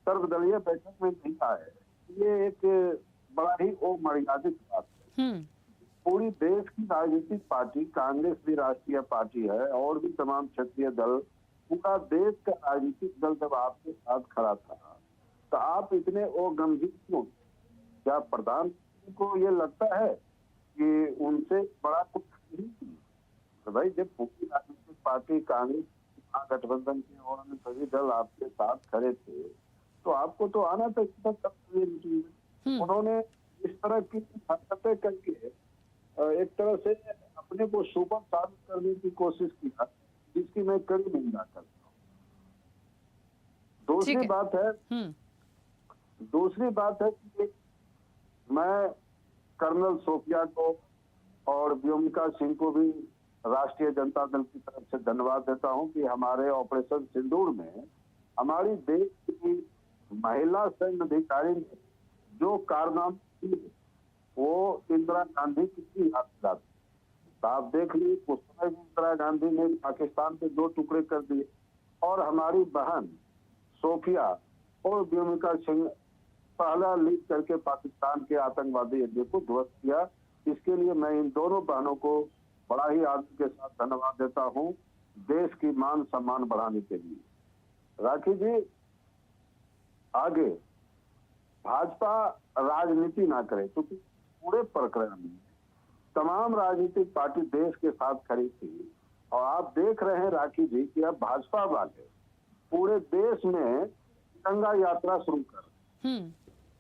सर्वदलीय बैठक में नहीं आए, ये एक बड़ा ही अमर्यादित बात है। पूरी देश की राजनीतिक पार्टी, कांग्रेस भी राष्ट्रीय पार्टी है और भी तमाम क्षेत्रीय दल, पूरा देश का राजनीतिक दल जब आपके साथ खड़ा था, तो आप इतने गंभीर क्यों? क्या प्रधानमंत्री को ये लगता है कि उनसे बड़ा कुछ नहीं? तो भाई, जब पूरी राजनीतिक पार्टी, कांग्रेस, गठबंधन के और अन्य सभी दल आपके साथ खड़े थे, तो आपको तो आना चाहिए। उन्होंने इस तरह की हरकतें करके एक तरह से अपने को सुपर साबित करने की कोशिश की, जिसकी मैं कड़ी निंदा करता हूँ। दूसरी बात है कि मैं कर्नल सोफिया को और व्योमिका सिंह को भी राष्ट्रीय जनता दल की तरफ से धन्यवाद देता हूं कि हमारे ऑपरेशन सिंदूर में हमारी देश की महिला सैन्य अधिकारी ने जो कारनामे किए, वो इंदिरा गांधी की याद दिलाते। तो आप देख लीजिए उस समय भी इंदिरा गांधी ने पाकिस्तान के 2 टुकड़े कर दिए और हमारी बहन सोफिया और व्योमिका सिंह पहला लीड करके पाकिस्तान के आतंकवादी अड्डे को ध्वस्त किया। इसके लिए मैं इन दोनों बहनों को बड़ा ही आदर के साथ धन्यवाद देता हूं, देश की मान सम्मान बढ़ाने के लिए। राखी जी, आगे भाजपा राजनीति ना करे, क्योंकि पूरे प्रकरण में तमाम राजनीतिक पार्टी देश के साथ खड़ी थी और आप देख रहे हैं राखी जी कि अब भाजपा वाले पूरे देश में तिरंगा यात्रा शुरू कर,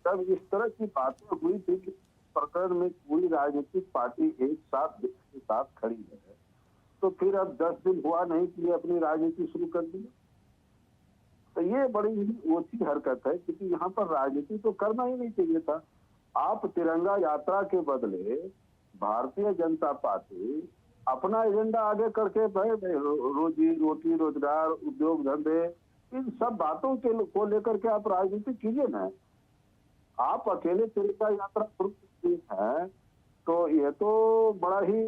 तब इस तरह की बातें हुई थी कि प्रकरण में पूरी राजनीतिक पार्टी एक साथ देश के साथ खड़ी है, तो फिर अब 10 दिन हुआ नहीं कि ये अपनी राजनीति शुरू कर दी। तो ये बड़ी ही ओछी हरकत है, क्योंकि यहाँ पर राजनीति तो करना ही नहीं चाहिए था। आप तिरंगा यात्रा के बदले भारतीय जनता पार्टी अपना एजेंडा आगे करके रोजी रोटी, रोजगार, उद्योग धंधे, इन सब बातों के को लेकर के आप राजनीति कीजिए ना। आप अकेले तिरंगा यात्रा शुरू करते हैं तो यह तो बड़ा ही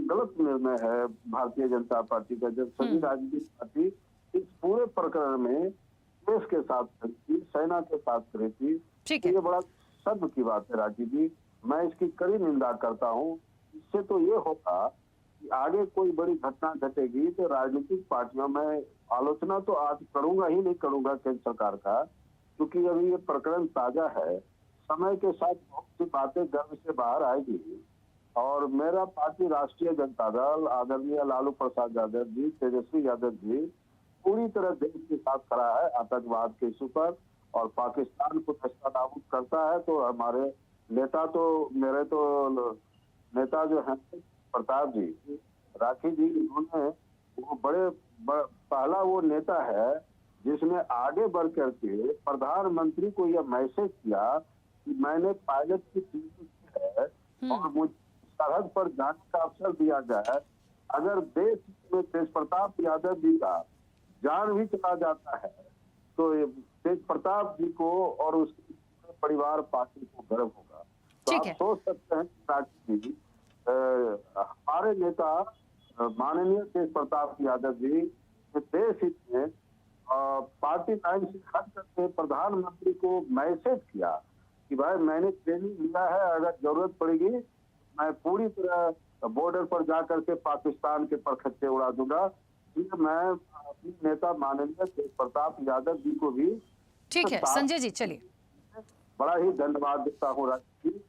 गलत निर्णय है भारतीय जनता पार्टी का, जब सभी राजनीतिक पार्टी इस पूरे प्रकरण में देश के साथ खड़ी थी, सेना के साथ खड़ी थी। ठीक तो है। ये बड़ा शर्म की बात है राजीव जी, मैं इसकी कड़ी निंदा करता हूँ। इससे तो ये होगा कि आगे कोई बड़ी घटना घटेगी तो राजनीतिक पार्टियों में आलोचना तो आज करूंगा ही नहीं करूंगा केंद्र सरकार का, क्योंकि अभी ये प्रकरण ताजा है। समय के साथ बहुत सी बातें गर्भ से बाहर आएगी और मेरा पार्टी राष्ट्रीय जनता दल, आदरणीय लालू प्रसाद यादव जी, तेजस्वी यादव जी पूरी तरह देश के साथ खड़ा है आतंकवाद के इशू पर, और पाकिस्तान को नस्तानाबूद करता है तो हमारे नेता तो मेरे तो नेता जो है प्रताप जी, राखी जी, उन्होंने वो पहला वो नेता है जिसने आगे बढ़ करके प्रधानमंत्री को यह मैसेज किया कि मैंने पायलट की ड्यूटी की है और मुझे सरहद पर जाने का अवसर दिया जाए। अगर देश में तेज प्रताप यादव जी का जान भी चला जाता है तो तेज प्रताप जी को और उसके परिवार पार्टी को गर्व होगा। तो आप सोच सकते हैं राखी जी, हमारे नेता माननीय तेज प्रताप यादव जी देश हित में पार्टी लाइन से हट करके प्रधानमंत्री को मैसेज किया कि भाई मैंने ट्रेनिंग लिया है, अगर जरूरत पड़ेगी मैं पूरी तरह बॉर्डर पर जाकर के पाकिस्तान के परखच्चे उड़ा दूंगा। मैं अपने नेता माननीय तेज प्रताप यादव जी को भी ठीक है संजय जी, चलिए बड़ा ही धन्यवाद देता हूँ राजीव जी,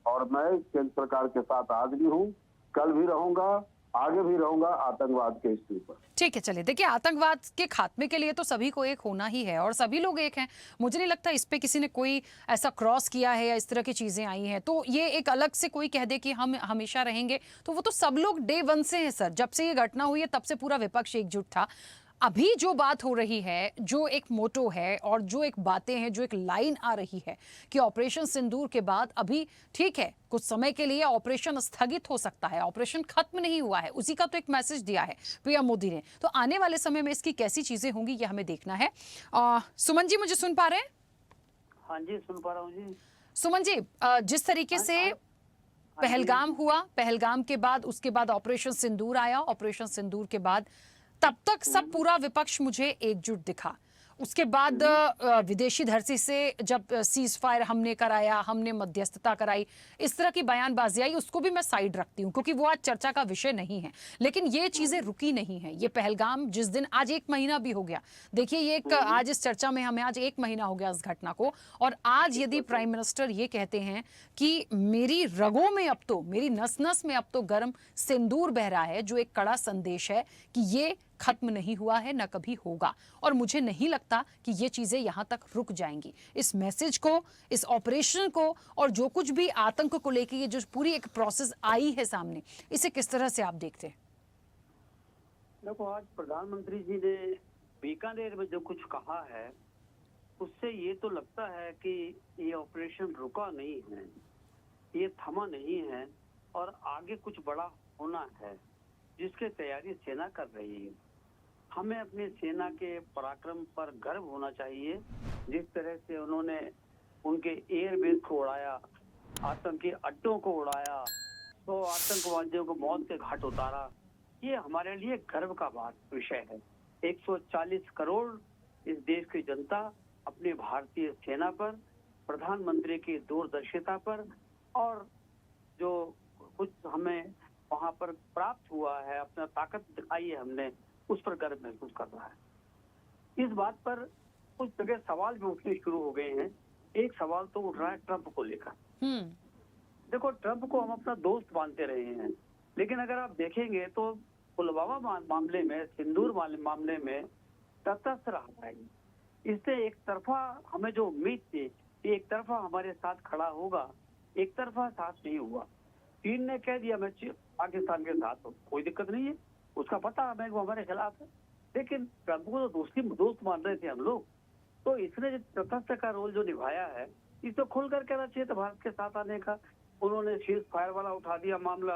और मैं केंद्र सरकार के साथ आज भी हूँ, कल भी रहूंगा, आगे भी रहूंगा आतंकवाद के इश्यू पर। ठीक है। चलिए देखिए, आतंकवाद के खात्मे के लिए तो सभी को एक होना ही है और सभी लोग एक हैं। मुझे नहीं लगता इस पे किसी ने कोई ऐसा क्रॉस किया है या इस तरह की चीजें आई हैं तो ये एक अलग से कोई कह दे कि हम हमेशा रहेंगे, तो वो तो सब लोग डे 1 से हैं सर। जब से ये घटना हुई है तब से पूरा विपक्ष एकजुट था। अभी जो बात हो रही है, जो एक मोटो है और जो एक बातें हैं, जो एक लाइन आ रही है कि ऑपरेशन सिंदूर के बाद अभी ठीक है कुछ समय के लिए ऑपरेशन स्थगित हो सकता है, ऑपरेशन खत्म नहीं हुआ है, उसी का तो एक मैसेज दिया है पीएम मोदी ने। तो आने वाले समय में इसकी कैसी चीजें होंगी ये हमें देखना है। सुमन जी, मुझे सुन पा रहे हैं? हाँ जी, सुन पा रहा हूँ जी। सुमन जी, जिस तरीके से पहलगाम हुआ, पहलगाम के बाद उसके बाद ऑपरेशन सिंदूर आया, ऑपरेशन सिंदूर के बाद तब तक सब पूरा विपक्ष मुझे एकजुट दिखा। उसके बाद विदेशी धरती से जब सीज फायर हमने कराया, हमने मध्यस्थता कराई, इस तरह की बयानबाजी आई, उसको भी मैं साइड रखती हूँ क्योंकि वो आज चर्चा का विषय नहीं है। लेकिन ये चीजें रुकी नहीं है। ये पहलगाम जिस दिन, आज 1 महीना भी हो गया, देखिए ये एक आज इस चर्चा में हमें आज 1 महीना हो गया इस घटना को, और आज यदि प्राइम मिनिस्टर ये कहते हैं कि मेरी रगों में अब तो, मेरी नस नस में अब तो गर्म सिंदूर बह रहा है, जो एक कड़ा संदेश है कि ये खत्म नहीं हुआ है, न कभी होगा, और मुझे नहीं लगता कि ये चीजें यहां तक रुक जाएंगी। इस मैसेज को, इस ऑपरेशन को और जो कुछ भी आतंक को लेकर ये जो पूरी एक प्रोसेस आई है सामने, इसे किस तरह से आप देखते हैं? देखो, आज प्रधानमंत्री जी ने बीकानेर में जो कुछ कहा है उससे ये तो लगता है कि ये ऑपरेशन रुका नहीं है, ये थमा नहीं है और आगे कुछ बड़ा होना है जिसकी तैयारी सेना कर रही है। हमें अपनी सेना के पराक्रम पर गर्व होना चाहिए। जिस तरह से उन्होंने उनके एयरबेस को उड़ाया, आतंकी अड्डों को उड़ाया, तो आतंकवादियों को मौत के घाट उतारा, ये हमारे लिए गर्व का बात विषय है। 140 करोड़ इस देश की जनता अपनी भारतीय सेना पर, प्रधानमंत्री की दूरदर्शिता पर और जो कुछ हमें वहां पर प्राप्त हुआ है, अपना ताकत दिखाई है हमने, उस पर गर्व महसूस कर रहा है। इस बात पर कुछ जगह सवाल भी उठने शुरू हो गए हैं। एक सवाल तो उठ रहा है ट्रंप को लेकर। देखो, ट्रंप को हम अपना दोस्त मानते रहे हैं, लेकिन अगर आप देखेंगे तो पुलवामा मामले में, सिंदूर मामले में तटस्थ रहा है। इससे एक तरफा हमें जो उम्मीद थी कि एक तरफा हमारे साथ खड़ा होगा, एक तरफा साथ नहीं हुआ। चीन ने कह दिया मैं पाकिस्तान के साथ हूँ, कोई दिक्कत नहीं है, उसका पता हमें वो हमारे खिलाफ है। लेकिन ट्रंप को तो दोस्त मान रहे थे हम लोग, तो इसने जो तटस्थ का रोल जो निभाया है, इसको खुलकर कहना चाहिए था भारत के साथ आने का। उन्होंने सीज फायर वाला उठा दिया मामला,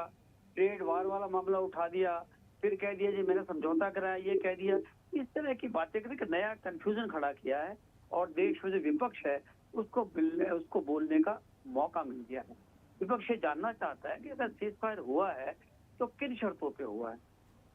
ट्रेड वार वाला मामला उठा दिया, फिर कह दिया जी मैंने समझौता कराया, ये कह दिया। इस तरह की बातें करके नया कंफ्यूजन खड़ा किया है और देश में जो विपक्ष है उसको बोलने का मौका मिल गया है। विपक्ष ये जानना चाहता है कि अगर सीज फायर हुआ है तो किन शर्तों पे हुआ है।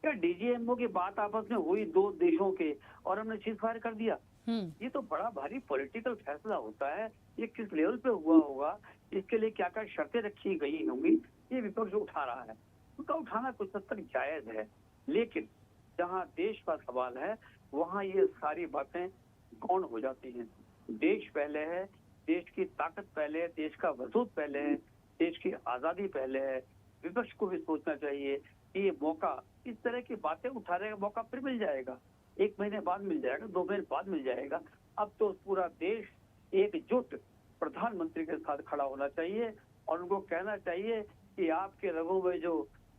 क्या डीजीएमओ की बात आपस में हुई दो देशों के और हमने सीज फायर कर दिया? ये तो बड़ा भारी पॉलिटिकल फैसला होता है। ये किस लेवल पे हुआ होगा, इसके लिए क्या क्या शर्तें रखी गई होंगी, ये विपक्ष उठा रहा है। उनका उठाना कुछ हद तक जायज है, लेकिन जहाँ देश का सवाल है वहाँ ये सारी बातें गौण हो जाती हैं। देश पहले है, देश की ताकत पहले है, देश का वजूद पहले है, देश की आजादी पहले है। विपक्ष को भी सोचना चाहिए कि ये मौका, इस तरह की बातें उठाने का मौका फिर मिल जाएगा, 1 महीने बाद मिल जाएगा, 2 महीने बाद मिल जाएगा। अब तो पूरा देश एकजुट प्रधानमंत्री के साथ खड़ा होना चाहिए और उनको कहना चाहिए कि आपके रगों में जो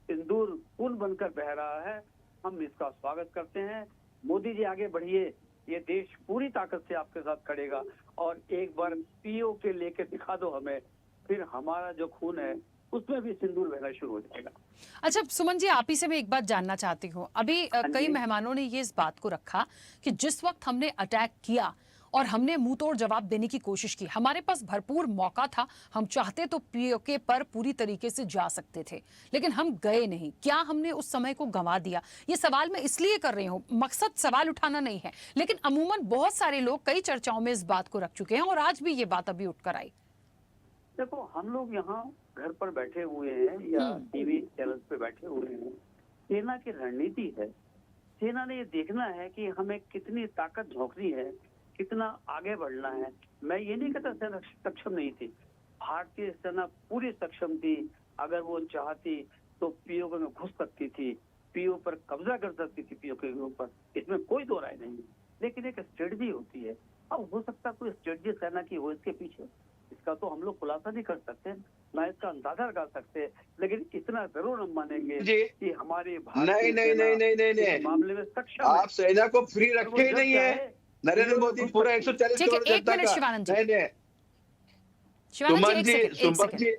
सिंदूर खून बनकर बह रहा है, हम इसका स्वागत करते हैं। मोदी जी आगे बढ़िए, ये देश पूरी ताकत से आपके साथ खड़ेगा और एक बार पीओ के लेके दिखा दो हमें, फिर हमारा जो खून है उसमें भी सिंदूर बहना शुरू हो जाएगा। अच्छा सुमन जी, आप ही से मैं एक बात जानना चाहती हूँ। अभी कई मेहमानों ने ये इस बात को रखा कि जिस वक्त हमने अटैक किया और हमने मुंह तोड़ जवाब देने की कोशिश की, हमारे पास भरपूर मौका था, हम चाहते तो पीओके पर पूरी तरीके से जा सकते थे, लेकिन हम गए नहीं। क्या हमने उस समय को गंवा दिया? ये सवाल मैं इसलिए कर रही हूँ, मकसद सवाल उठाना नहीं है, लेकिन अमूमन बहुत सारे लोग कई चर्चाओं में इस बात को रख चुके हैं और आज भी ये बात अभी उठकर आई। देखो, हम लोग यहाँ घर पर बैठे हुए हैं या टीवी चैनल पे बैठे हुए हैं। सेना की रणनीति है, सेना ने ये देखना है कि हमें कितनी ताकत झोंकनी है, कितना आगे बढ़ना है। मैं ये नहीं कहता सेना सक्षम नहीं थी, भारतीय सेना पूरी सक्षम थी। अगर वो चाहती तो पीओके में घुस सकती थी, पीओ पर कब्जा कर सकती थी, पीओके के ऊपर, इसमें कोई दो राय नहीं। लेकिन एक स्ट्रेटजी होती है, अब हो सकता कोई स्ट्रेटजी सेना की हो इसके पीछे, इसका तो हम लोग खुलासा नहीं कर सकते, ना इसका अंदाजा लगा सकते, लेकिन इतना जरूर हम मानेंगे कि हमारी नहीं मामले में सक्षम आप सेना को फ्री रखे ही नहीं है। नरेंद्र मोदी पूरा 140 करोड़ जनता का। शिवानंद जी,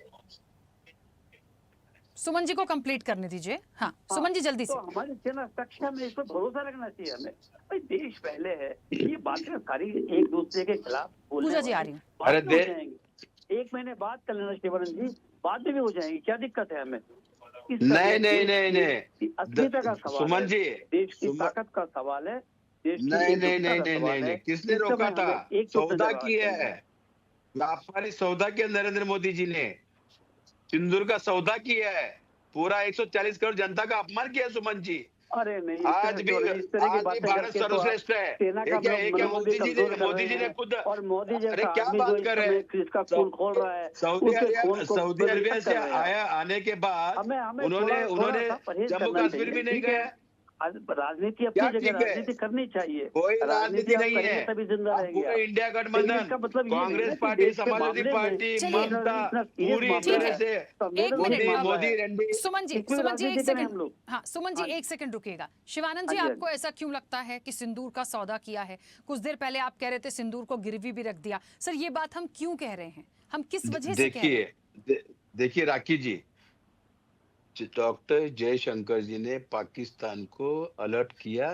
सुमन जी को कंप्लीट करने दीजिए। हाँ सुमन जी जल्दी से। तो हमारी सेना सक्षम है, इस पर भरोसा रखना चाहिए हमें। भाई देश पहले है, ये बातें सारी एक दूसरे के खिलाफ पूजा जी आ रही हूँ। अरे 1 महीने बाद कर लेना शिवानंद जी, बाद में भी हो जाएंगी, क्या दिक्कत है हमें? नहीं अस्मिता का सवाल सुमन जी, देश की ताकत का सवाल है, नहीं, किसने रोका था? सौदा किया है, व्यापारी सौदा किया नरेंद्र मोदी जी ने, सिंदूर का सौदा किया है, पूरा 140 करोड़ जनता का अपमान किया सुमन जी। अरे नहीं, आज भी भारत सर्वश्रेष्ठ है। मोदी जी ने खुद, और मोदी जी अरे क्या बात कर रहे हैं, किसका खून खोल रहा है? सऊदी अरेबिया से आने के बाद उन्होंने जम्मू कश्मीर भी नहीं गए। राजनीति अपनी जगह राजनीति करनी चाहिए, कोई राजनीति नहीं है, तभी जिंदा रहेंगे। इंडिया गठबंधन, कांग्रेस पार्टी, समाजवादी पार्टी, ममता, पूरी तरह से मोदी सुमन जी 1 सेकंड, हाँ सुमन जी 1 सेकंड रुकिएगा। शिवानंद जी, आपको ऐसा क्यों लगता है कि सिंदूर का सौदा किया है? कुछ देर पहले आप कह रहे थे सिंदूर को गिरवी भी रख दिया। सर ये बात हम क्यों कह रहे हैं, हम किस वजह से कह रहे हैं? देखिए राखी जी, डॉक्टर जयशंकर जी ने पाकिस्तान को अलर्ट किया,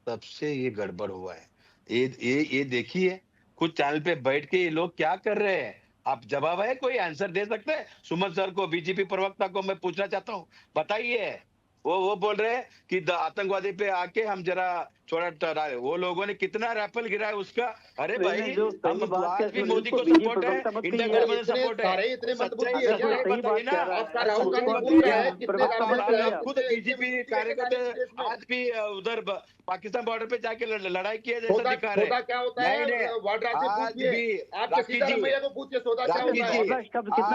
तब से ये गड़बड़ हुआ है। ये देखिए, कुछ चैनल पे बैठ के ये लोग क्या कर रहे हैं, आप जवाब है, कोई आंसर दे सकते हैं? सुमन सर को, बीजेपी प्रवक्ता को मैं पूछना चाहता हूँ, बताइए। वो बोल रहे हैं कि आतंकवादी पे आके हम जरा छोड़ा टरा, वो लोगों ने कितना राइफल गिरा है उसका। अरे भाई, हम आज भी मोदी को सपोर्ट है, इंडिया गठबंधन सपोर्ट है। इतने मत सच्चाई बोलिए, है, क्या बताइए ना। आपका राहुल गांधी बोल रहा है, कितने आप खुद बीजेपी कार्यकर्ता आज भी उधर पाकिस्तान बॉर्डर पे जाके लड़ाई किए जैसा दिखा रहे सौदा क्या होता है? नहीं, वाड्रा से आज पूछिए, भी आपके सीतारमैया को पूछिए सौदा क्या होता है।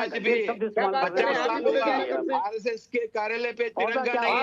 आज भी 50 साल हुआ आरएसएस के कार्यालय पे तिरंगा नहीं,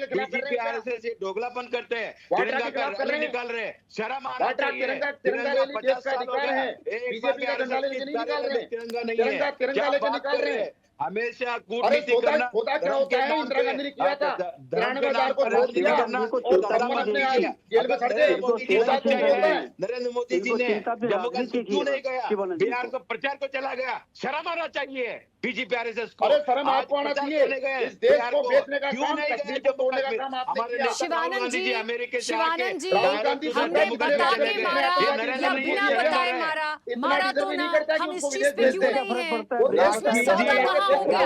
बीजेपी आरएसएस ये दोगलापन करते हैं, तिरंगा का रैली निकाल रहे हैं, शर्म आना चाहिए। तिरंगा रैली देश का निकाल है, बीजेपी का झंडा लेके नहीं निकाल रहे, तिरंगा नहीं है, तिरंगा लेके निकाल रहे हैं। हमेशा कूटनीति करना। सौदा क्या होता है? इंदिरा गांधी ने किया था, 93,000 को छोड़ दिया और अपने जेल में सड़ गए। सौदा क्या होता है? नरेंद्र मोदी जी ने जम्मू कश्मीर क्यों नहीं गया, बिहार को प्रचार को चला गया? शर्म आना चाहिए बीजेपी आरएसएस को। अरे शर्म आपको आना चाहिए, इस देश को बेचने का काम, कश्मीर को तोड़ने का काम आपने किया। शिवानंद जी, अमेरिका से शिवानंद जी, राहुल गांधी हमने बता के मारा या बिना बताए मारा तो ना, हम इस चीज पे क्यों नहीं है? उसमें सौदा कहाँ हो गया?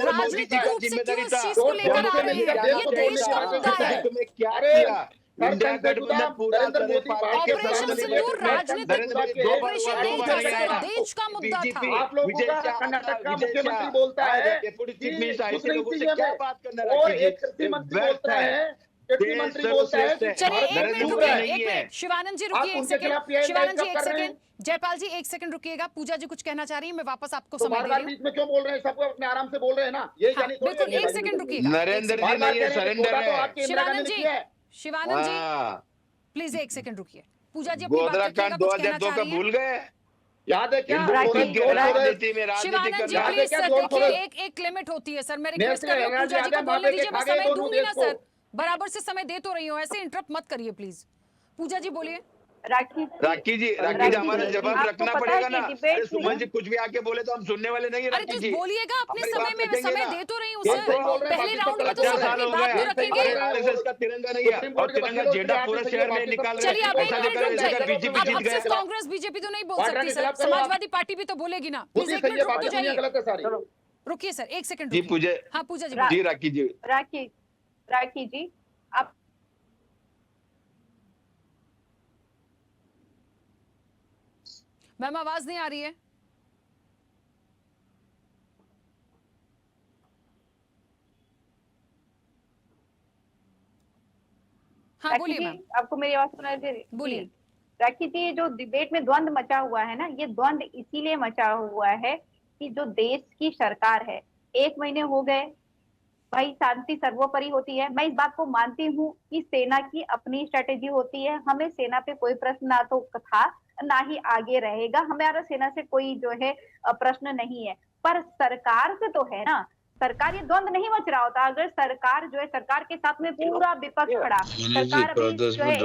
राजनीति रूप से क्यों इस चीज को लेकर आ रहे हैं? ये देश का मुद्दा है। क्या किया? इंडिया गठबंधन पूरा ऑपरेशन सिंदूर राजनीतिक ऑपरेशन नहीं था सर, देश का मुद्दा था। आप लोगों का कर्नाटक का मुख्यमंत्री बोलता है डेप्यूटी चीफ कि मिनिस्टर ऐसे लोगों से मुस्लिम क्या बात करना और है? एक कृषि मंत्री बोलता है, कृषि मंत्री बोलता है कि चलिए भारत एक मिनट में रुकिए, है। एक मिनट शिवानंद जी रुकिए, आप एक उनके खिलाफ सेकंड PI शिवानंद जी कब एक कर रहे हैं? सेकंड, जयपाल जी एक सेकंड रुकिएगा। पूजा जी कुछ कहना चाह रही है, मैं वापस आपको तो समय बार दे बार रही हूँ। बीच में क्यों बोल रहे हैं? सबको अपने आराम से बोल रहे हैं ना, ये हाँ, बिल्कुल एक सेकंड रुकिएगा। नरेंद्र जी बार-बार नहीं कह है, रहे हैं कि सरेंडर सौदा तो है। आपके इंदिरा गांधी शिवानंद ने जी, किया है। शिवानंद जी हाँ, प्लीज एक सेकंड रुकिए। पूजा जी अपनी बात गोधरा रखिएगा, कांड कुछ कहना 2002 चाह का रही भूल है। गए? याद है क्या? राजनीति में राजनीति शिवानंद जी करना। प्लीज क्या सर, जोर देखिए शोर? एक लिमिट होती है सर, मैं नेक्स्ट रिक्वेस्ट कर रही हूँ एनर्जी पूजा जी आगे को माँ बोलने पे दीजिए, मैं खा गए समय दोनों दूंगी देश ना को। सर, बराबर से समय दे तो रही हूँ, ऐसे इंटरप्ट मत करिए प्लीज। पूजा जी बोलिए। राखी जी हमारा जवाब रखना पड़ेगा ना। अरे सुमन जी कुछ भी आके बोले तो हम सुनने वाले नहीं है। अरे राखी तो जी बोलिएगा अपने हमारी समय बात में, मैं रखेंगे समय ना। दे तो रही हूँ ये सर, सही बोल रहे हैं, पहले बाकी राउंड में सब तो पचास समय साल की हो बात गए, तो रखेंगे। आरएसएस का तिरंगा नहीं है और तिरंगा झंडा पूरे शहर में निकाल रहे चलिए आप एक मिनट रुक जाइए, बीजेपी अब जीत सिर्फ गए। कांग्रेस बीजेपी तो नहीं बोल वाड्रा सकती के सर, खिलाफ करो आप। समाजवादी पार्टी भी तो बोलेगी ना। प्लीज एक मिनट रुक तो जाइए, गलत है सारी। रुकिए सर एक सेकंड जी रुकिए। पूजे हाँ पूजा जी जी राखी जी राखी जी आप मैम आवाज नहीं आ रही है। हाँ राखी बोलिए जी, मैम। आपको मेरी आवाज सुनाई दे रही? बोलिए। जी। राखी जी, जो डिबेट में द्वंद मचा हुआ है ना, ये द्वंद इसीलिए मचा हुआ है कि जो देश की सरकार है, 1 महीने हो गए, भाई शांति सर्वोपरि होती है। मैं इस बात को मानती हूँ कि सेना की अपनी स्ट्रेटेजी होती है, हमें सेना पे कोई प्रश्न ना तो था ना ही आगे रहेगा, हमारा सेना से कोई जो है प्रश्न नहीं है। पर सरकार से तो है ना, सरकार ये द्वंद नहीं मच रहा होता अगर सरकार जो है, सरकार के साथ में पूरा विपक्ष खड़ा, सरकार अभी जो है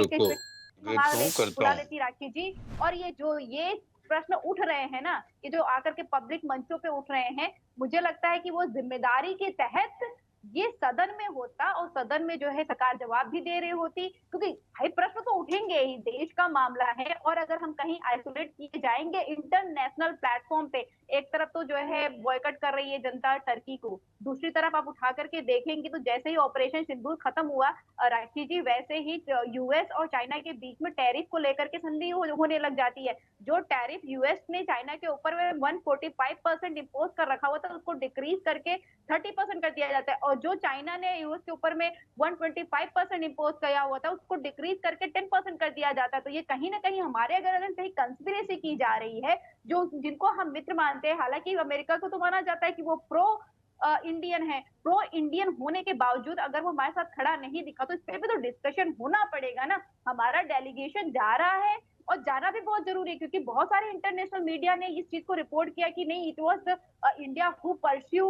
बुला लेती राखी जी। और ये प्रश्न उठ रहे हैं ना, ये जो आकर के पब्लिक मंचों पे उठ रहे हैं, मुझे लगता है कि वो जिम्मेदारी के तहत ये सदन में होता और सदन में जो है सरकार जवाब भी दे रही होती, क्योंकि भाई प्रश्न तो उठेंगे ही, देश का मामला है। और अगर हम कहीं आइसोलेट किए जाएंगे इंटरनेशनल प्लेटफॉर्म पे, एक तरफ तो जो है बॉयकट कर रही है जनता टर्की को, दूसरी तरफ आप उठा करके देखेंगे तो जैसे ही ऑपरेशन सिंदूर खत्म हुआ राखी जी, वैसे ही यूएस और चाइना के बीच में टैरिफ को लेकर के संधि होने लग जाती है। जो टैरिफ यूएस ने चाइना के ऊपर 145% इम्पोज कर रखा हुआ था, उसको डिक्रीज करके 30% कर दिया जाता है। और जो चाइना ने यूएस के ऊपर में 125% इम्पोज किया हुआ था, उसको डिक्रीज करके 10% कर दिया जाता है। तो ये कहीं ना कहीं हमारे अगर कहीं कंस्पिरेसी की जा रही है, जो जिनको हम मित्र मानते हैं, हालांकि अमेरिका को तो माना जाता है कि वो प्रो इंडियन है, प्रो इंडियन होने के बावजूद अगर वो हमारे साथ खड़ा नहीं दिखा तो इस पे भी तो डिस्कशन होना पड़ेगा ना। हमारा डेलीगेशन जा रहा है और जाना भी बहुत जरूरी है, क्योंकि बहुत सारे इंटरनेशनल मीडिया ने इस चीज को रिपोर्ट किया कि नहीं, it was India who pursue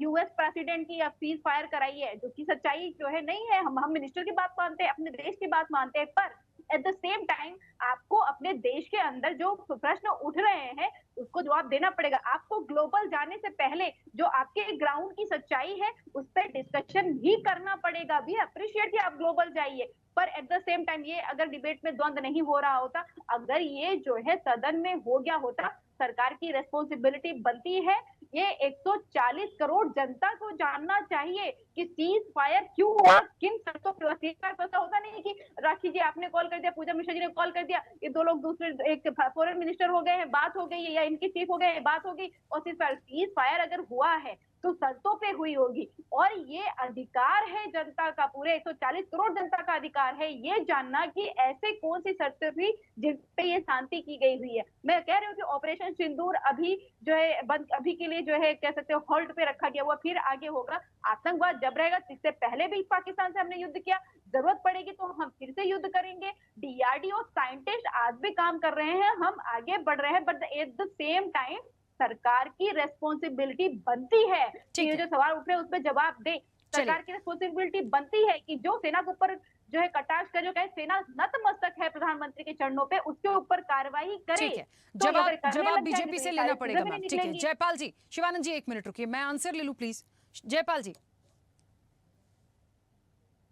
US president की सीज फायर कराई है, जो कि सच्चाई जो है नहीं है। हम मिनिस्टर की बात मानते हैं, अपने देश की बात मानते हैं, पर एट द सेम टाइम आपको अपने देश के अंदर जो प्रश्न उठ रहे हैं उसको जवाब देना पड़ेगा। आपको ग्लोबल जाने से पहले जो आपके ग्राउंड की सच्चाई है उस पर डिस्कशन भी करना पड़ेगा। भी अप्रिशिएट कि आप ग्लोबल जाइए, पर एट द सेम टाइम ये अगर डिबेट में द्वंद नहीं हो रहा होता, अगर ये जो है सदन में हो गया होता, सरकार की रेस्पॉन्सिबिलिटी बनती है ये 140 करोड़ जनता को जानना चाहिए कि सीज फायर क्यों हुआ, किन शर्तों पर। ऐसा होता नहीं कि राखी जी आपने कॉल कर दिया, पूजा मिश्रा जी ने कॉल कर दिया, ये दो लोग दूसरे एक फॉरेन मिनिस्टर हो गए हैं, बात हो गई है, या इनके चीफ हो गए, बात हो गई, और सीज फायर अगर हुआ है तो शर्तों पे हुई होगी। और ये अधिकार है जनता का, पूरे 140 करोड़ जनता का अधिकार है ये जानना कि ऐसे कौन सी शर्तें थी जिन पे ये शांति की गई हुई है। मैं कह रही हूँ कि ऑपरेशन सिंदूर अभी जो है बंद, अभी के लिए जो है कह सकते हो होल्ड पे रखा गया हुआ, फिर आगे होगा। आतंकवाद जब रहेगा, इससे पहले भी पाकिस्तान से हमने युद्ध किया, जरूरत पड़ेगी तो हम फिर से युद्ध करेंगे। डीआरडीओ साइंटिस्ट आज भी काम कर रहे हैं, हम आगे बढ़ रहे हैं, but at the same time सरकार की रेस्पॉन्सिबिलिटी बनती है कि ये जो सवाल उठ रहे हैं उस पर जवाब दे। सरकार की रेस्पॉन्सिबिलिटी बनती है कि जो सेना के ऊपर जो है कटाक्ष कर, जो कहे सेना नतमस्तक है प्रधानमंत्री के चरणों पे, उसके ऊपर कार्रवाई करे। ठीक है, जवाब बीजेपी से लेना पड़ेगा मैम। ठीक है जयपाल जी, शिवानंद जी एक मिनट रुकिए, मैं आंसर ले लूं प्लीज। जयपाल जी।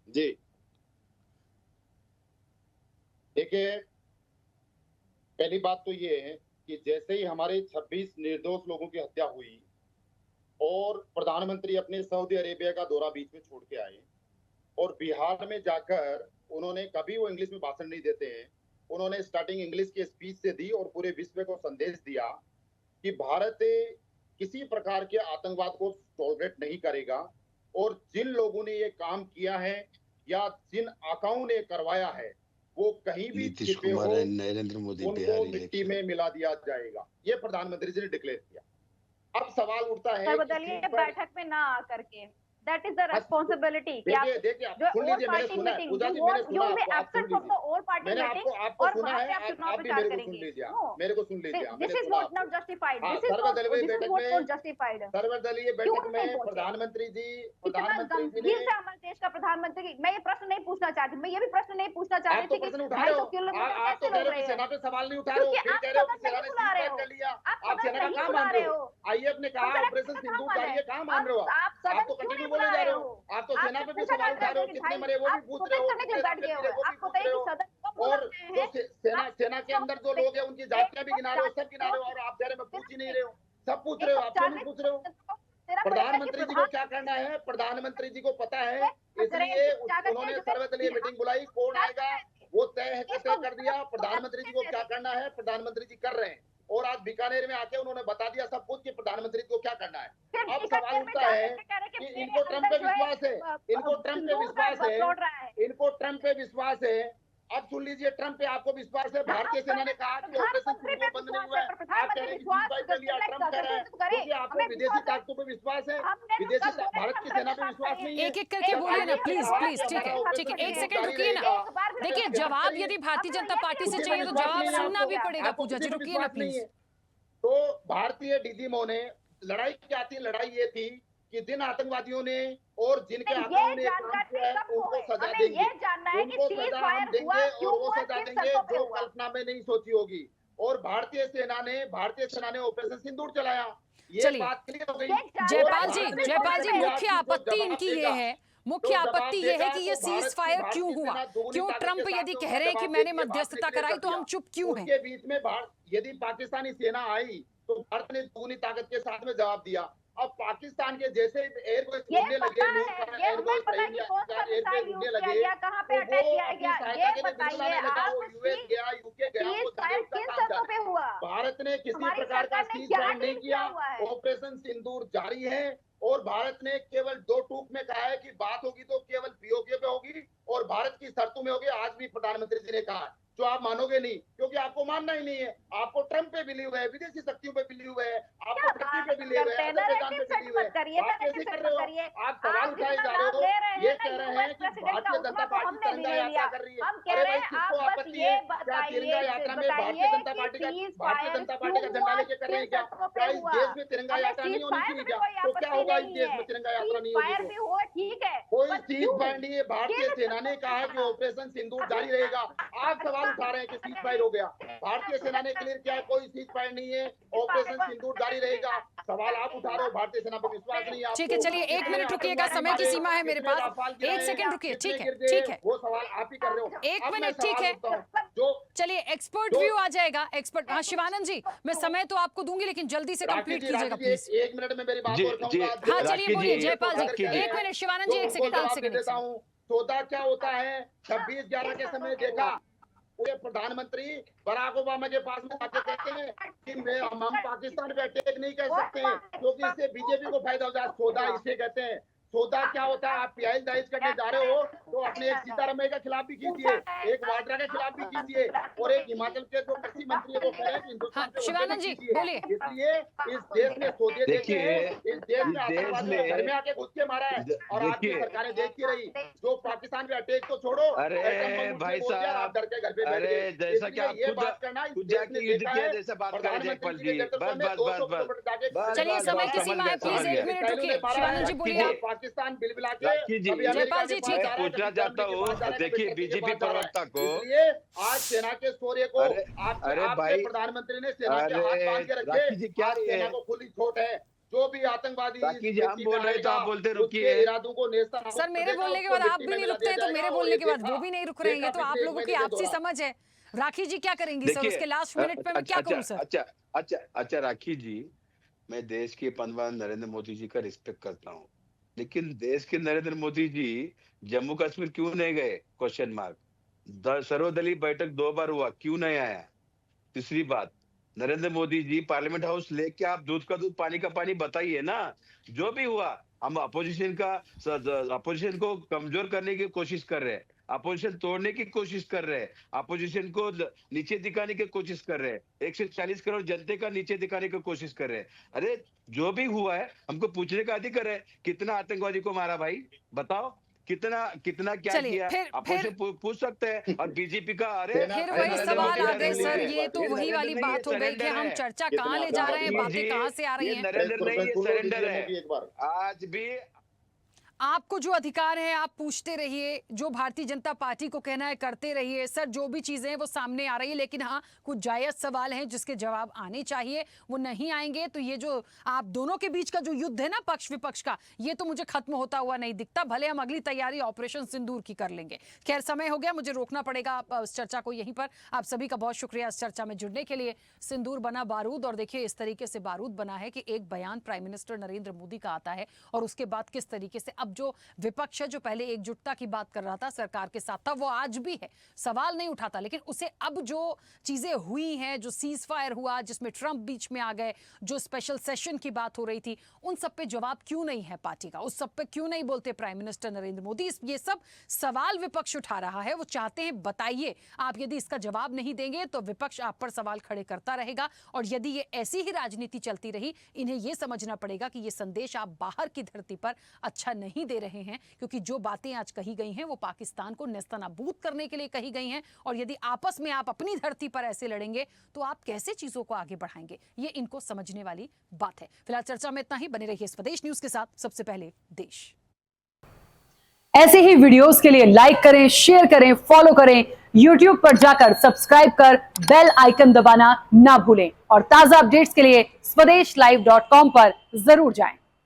जी देखिए, पहली बात तो ये है कि जैसे ही हमारे 26 निर्दोष लोगों की हत्या हुई और प्रधानमंत्री अपने सऊदी अरेबिया का दौरा बीच में छोड़ के आए और बिहार में जाकर उन्होंने, कभी वो इंग्लिश में भाषण नहीं देते हैं, उन्होंने स्टार्टिंग इंग्लिश की स्पीच से दी और पूरे विश्व को संदेश दिया कि भारत किसी प्रकार के आतंकवाद को टॉलरेट नहीं करेगा और जिन लोगों ने ये काम किया है या जिन आकाओं ने करवाया है वो कहीं भी नीतीश छिपे कुमार हो, नरेंद्र मोदी उनको मिट्टी में मिला दिया जाएगा, ये प्रधानमंत्री जी ने डिक्लेयर किया। अब सवाल उठता है बदलिए बैठक में ना आकर के, दैट इज द रेस्पॉन्सिबिलिटी। देखिए आप सुन लीजिए, मैंने सुना है पूजा जी, मैंने सुना मैंने आपको सुना है, आप भी मेरे को सुन लीजिए, मेरे को सुन लीजिए। This is not justified, this is not justified. सर्वदलीय बैठक में प्रधानमंत्री जी ने देश का प्रधानमंत्री, मैं ये प्रश्न नहीं पूछना चाहती, मैं ये भी प्रश्न नहीं पूछना चाह रही थी कि आप तो कह रहे हो सेना पे सवाल नहीं उठा रहे हो, फिर कह रहे हो कि सेना ने सीज कर लिया, आप सेना का काम मान रहे हो। आईएएफ ने कहा ऑपरेशन सिंदूर जारी है, काम मान रहे हो आप तो कंटिन्यू बोले जा रहे हो, आप तो सेना पे भी सवाल उठा रहे हो, कितने मरे वो भी पूछ रहे हो, और जो सेना के अंदर जो लोग हैं उनकी जातियां भी गिना रहे हो, सब गिना रहे हो, और आप कह रहे मैं पूछ ही नहीं रहे हो, सब पूछ रहे हो, आप क्यों नहीं पूछ रहे हो? प्रधानमंत्री जी को क्या करना है, प्रधानमंत्री जी को पता है, इसलिए उन्होंने सर्वदलीय मीटिंग बुलाई, कौन आएगा वो तय कर दिया। प्रधानमंत्री जी को क्या करना है प्रधानमंत्री जी कर रहे हैं, और आज बीकानेर में आके उन्होंने बता दिया सब कुछ कि प्रधानमंत्री को क्या करना है। अब सवाल उठता है कि इनको ट्रंप पे विश्वास है, इनको ट्रंप पे विश्वास है, इनको ट्रंप पे विश्वास है। अब सुन लीजिए, ट्रंप पे आपको विश्वास है, भारतीय सेना ने कहा कि ऑपरेशन सिंदूर बंद नहीं हुआ है, आप कह रहे हैं कि सीज कर लिया, ट्रंप कह रहा है, क्योंकि आपको विदेशी ताकतों पे विश्वास है, विदेशी भारत की सेना पे विश्वास नहीं है। एक एक करके बोलिए ना प्लीज प्लीज। ठीक है ठीक है, एक सेकंड रुकिए ना। देखिए जवाब यदि भारतीय जनता पार्टी से चाहिए तो जवाब सुनना भी पड़ेगा। पूजा जी रुकिए ना प्लीज। तो भारतीय डीजीएमओ ने लड़ाई क्या थी, लड़ाई ये थी कि जिन आतंकवादियों ने और जिनके आकाओं ने काम किया है उनको सजा देंगे, उनको सजा हम देंगे और वो सजा देंगे जो कल्पना में नहीं सोची होगी। और भारतीय सेना ने ऑपरेशन सिंदूर चलाया, ये बात क्लियर हो गई। जयपाल जी मुख्य आपत्ति इनकी ये है, मुख्य आपत्ति ये है कि ये सीज फायर क्यों हुआ, क्यों ट्रंप यदि कह रहे हैं कि मैंने मध्यस्थता कराई तो हम चुप क्यों हैं? उसके बीच में यदि पाकिस्तानी सेना आई तो भारत ने दुगनी ताकत के साथ में जवाब दिया। अब पाकिस्तान के जैसे एयरबेस उड़ने लगे, एयरबेस उड़ने लगे, तो वो अपनी सहायता के लिए बिल्कुल आने लगा, वो यूएस गया, यूके गया, वो उसका काम जारी। भारत ने किसी प्रकार का सीज फायर नहीं किया, ऑपरेशन सिंदूर जारी है। और भारत ने केवल 2 टूक में कहा है कि बात होगी तो केवल पीओके पे होगी और भारत की शर्तों में होगी। आज भी प्रधानमंत्री जी ने कहा, जो आप मानोगे नहीं, क्योंकि आपको मानना ही नहीं है। आपको ट्रंप पे बिलीव है, विदेशी शक्तियों पे बिलीव है, आपको टर्की पे बिलीव है, अजरबैजान पे बिलीव है। आप कैसे कर रहे हो? आप सवाल उठाए जा रहे हो, ये कह रहे हैं कि भारतीय जनता पार्टी तिरंगा यात्रा कर रही है। अरे भाई किसको आपत्ति है? क्या तिरंगा यात्रा में भारतीय जनता पार्टी का झंडा लेके कर रहे हैं क्या? क्या इस देश में तिरंगा यात्रा नहीं होनी चाहिए क्या? तो क्या होगा इस देश में तिरंगा यात्रा नहीं होगी तो? ठीक है, कोई सीज फायर नहीं है। भारतीय सेना ने कहा है कि ऑपरेशन सिंदूर जारी रहेगा। आप सवाल उठा रहे हैं कि सीज फायर हो गया। भारतीय सेना ने क्लियर किया है कोई सीज फायर नहीं है, ऑपरेशन सिंदूर जारी रहेगा। सवाल आप उठा रहे हो, भारतीय सेना पर विश्वास नहीं है। ठीक है, चलिए 1 मिनट रुकिएगा, समय की सीमा है मेरे पास। 1 सेकंड रुकिए, ठीक है, वो सवाल आप ही कर रहे हो। 1 मिनट, ठीक है। जो चलिए एक्सपर्ट व्यू आ जाएगा। एक्सपर्ट, हाँ शिवानंद जी, मैं समय तो आपको दूंगी लेकिन जल्दी से कंप्लीट कीजिएगा प्लीज। 1 मिनट में मेरी बात और कहूंगा। हाँ चलिए बोलिए जयपाल जी, 1 मिनट शिवानंद जी, 1 सेकंड। देता हूँ। सौदा क्या होता है? 26/11 के समय देखा, पूरे प्रधानमंत्री बराक ओबामा के पास में आके कहते हैं कि हम पाकिस्तान पे अटैक नहीं कर सकते क्योंकि इससे बीजेपी को फायदा हो जाए। सौदा इसे कहते हैं। सौदा क्या होता है? आप पियाज दाइज करने जा रहे हो तो अपने एक सीतारमैया के खिलाफ भी कीजिए, एक वाड्रा के खिलाफ भी कीजिए, और एक हिमाचल के जो कृषि मंत्री है वो कह रहे हैं हिंदुस्तान पे शिवानंद जी बोलिए। इसलिए इस देश में सौदे देखे हैं। इस देश में आतंकवादी घर में आके घुस के मारा है और आपकी सरकारें देखती रही। जो पाकिस्तान पे अटैक तो छोड़ो, अरे भाई साहब, डर के घर पे अरे जैसा कि आप ये बात करना खुद जाके युद्ध किया जैसा बात कर रहे जयपाल जी। बस चलिए समय की सीमा है, प्लीज 1 मिनट रुकिए। शिवानंद जी बोलिए आप। पाकिस्तान बिल बिला के जयपाल जी, ठीक है। पूछना चाहता हूँ, देखिए बीजेपी प्रवक्ता को, इसलिए आज सेना के शौर्य को अरे आपके भाई, प्रधानमंत्री ने सेना के हाथ बांध के रखे। क्या सेना को खुली छूट है। जो भी आतंकवादी हम बोल रहे तो आप बोलते रुकिए। इरादों को नेस्ता सर मेरे बोलने के बाद आप भी नहीं रुकते हैं तो मेरे बोलने के बाद वो भी नहीं रुक रहे हैं। ये तो आप लोगों की आपसी समझ है। राखी जी क्या करेंगी सर उसके लास्ट मिनट पे? मैं क्या कहूँ सर? अच्छा राखी जी, मैं देश के प्रधानमंत्री नरेंद्र मोदी जी का रिस्पेक्ट करता हूँ, लेकिन देश के नरेंद्र मोदी जी जम्मू कश्मीर क्यों नहीं गए? Question mark. सर्वदलीय बैठक 2 बार हुआ, क्यों नहीं आया? तीसरी बात, नरेंद्र मोदी जी पार्लियामेंट हाउस लेके आप दूध का दूध पानी का पानी बताइए ना। जो भी हुआ, हम अपोजिशन को कमजोर करने की कोशिश कर रहे हैं, अपोजिशन तोड़ने की कोशिश कर रहे हैं, अपोजिशन को नीचे दिखाने की कोशिश कर रहे हैं, 140 करोड़ जनता का नीचे दिखाने की कोशिश कर रहे हैं। अरे जो भी हुआ है हमको पूछने का अधिकार है, कितना आतंकवादी को मारा भाई बताओ, कितना क्या किया, अपोजिशन पूछ सकते हैं। और बीजेपी का फिर वही सवाल आ गए सर, ये तो वही वाली बात हो गई कि हम चर्चा कहाँ ले जा रहे हैं, बातें कहाँ से आ रही हैं। नरेंद्र नहीं, ये सरेंडर है। आज भी आपको जो अधिकार है आप पूछते रहिए, जो भारतीय जनता पार्टी को कहना है करते रहिए सर। जो भी चीजें हैं वो सामने आ रही है, लेकिन हाँ कुछ जायज सवाल हैं जिसके जवाब आने चाहिए, वो नहीं आएंगे तो ये जो आप दोनों के बीच का जो युद्ध है ना पक्ष विपक्ष का, ये तो मुझे खत्म होता हुआ नहीं दिखता। भले हम अगली तैयारी ऑपरेशन सिंदूर की कर लेंगे। खैर समय हो गया, मुझे रोकना पड़ेगा इस चर्चा को यहीं पर। आप सभी का बहुत शुक्रिया इस चर्चा में जुड़ने के लिए। सिंदूर बना बारूद, और देखिए इस तरीके से बारूद बना है कि एक बयान प्राइम मिनिस्टर नरेंद्र मोदी का आता है और उसके बाद किस तरीके से अब जो विपक्ष है, जो पहले एकजुटता की बात कर रहा था सरकार के साथ था, वो आज भी है, सवाल नहीं उठाता, लेकिन उसे अब जो चीजें हुई हैं, जो सीज फायर हुआ जिसमें ट्रंप बीच में आ गए, जो स्पेशल सेशन की बात हो रही थी, उन सब पे जवाब क्यों नहीं है पार्टी का? उस सब पे क्यों नहीं बोलते प्राइम मिनिस्टर नरेंद्र मोदी? ये सब सवाल विपक्ष उठा रहा है। वो चाहते हैं बताइए, आप यदि इसका जवाब नहीं देंगे तो विपक्ष आप पर सवाल खड़े करता रहेगा, और यदि ये ऐसी ही राजनीति चलती रही, इन्हें यह समझना पड़ेगा कि ये संदेश आप बाहर की धरती पर अच्छा नहीं दे रहे हैं, क्योंकि जो बातें आज कही गई हैं वो पाकिस्तान को नेस्तनाबूद करने के लिए कही गई हैं। और यदि आपस में आप अपनी धरती पर ऐसे लड़ेंगे तो आप कैसे चीजों को आगे बढ़ाएंगे, ये इनको समझने वाली बात है। फिलहाल चर्चा में इतना ही। बने रहिए स्वदेश न्यूज के साथ, सबसे पहले देश। ऐसे ही वीडियोस के लिए लाइक करें, शेयर करें, फॉलो करें, YouTube पर जाकर सब्सक्राइब कर बेल आइकन दबाना ना भूलें, और ताजा अपडेट्स के लिए स्वदेशलाइव.com पर जरूर जाएं।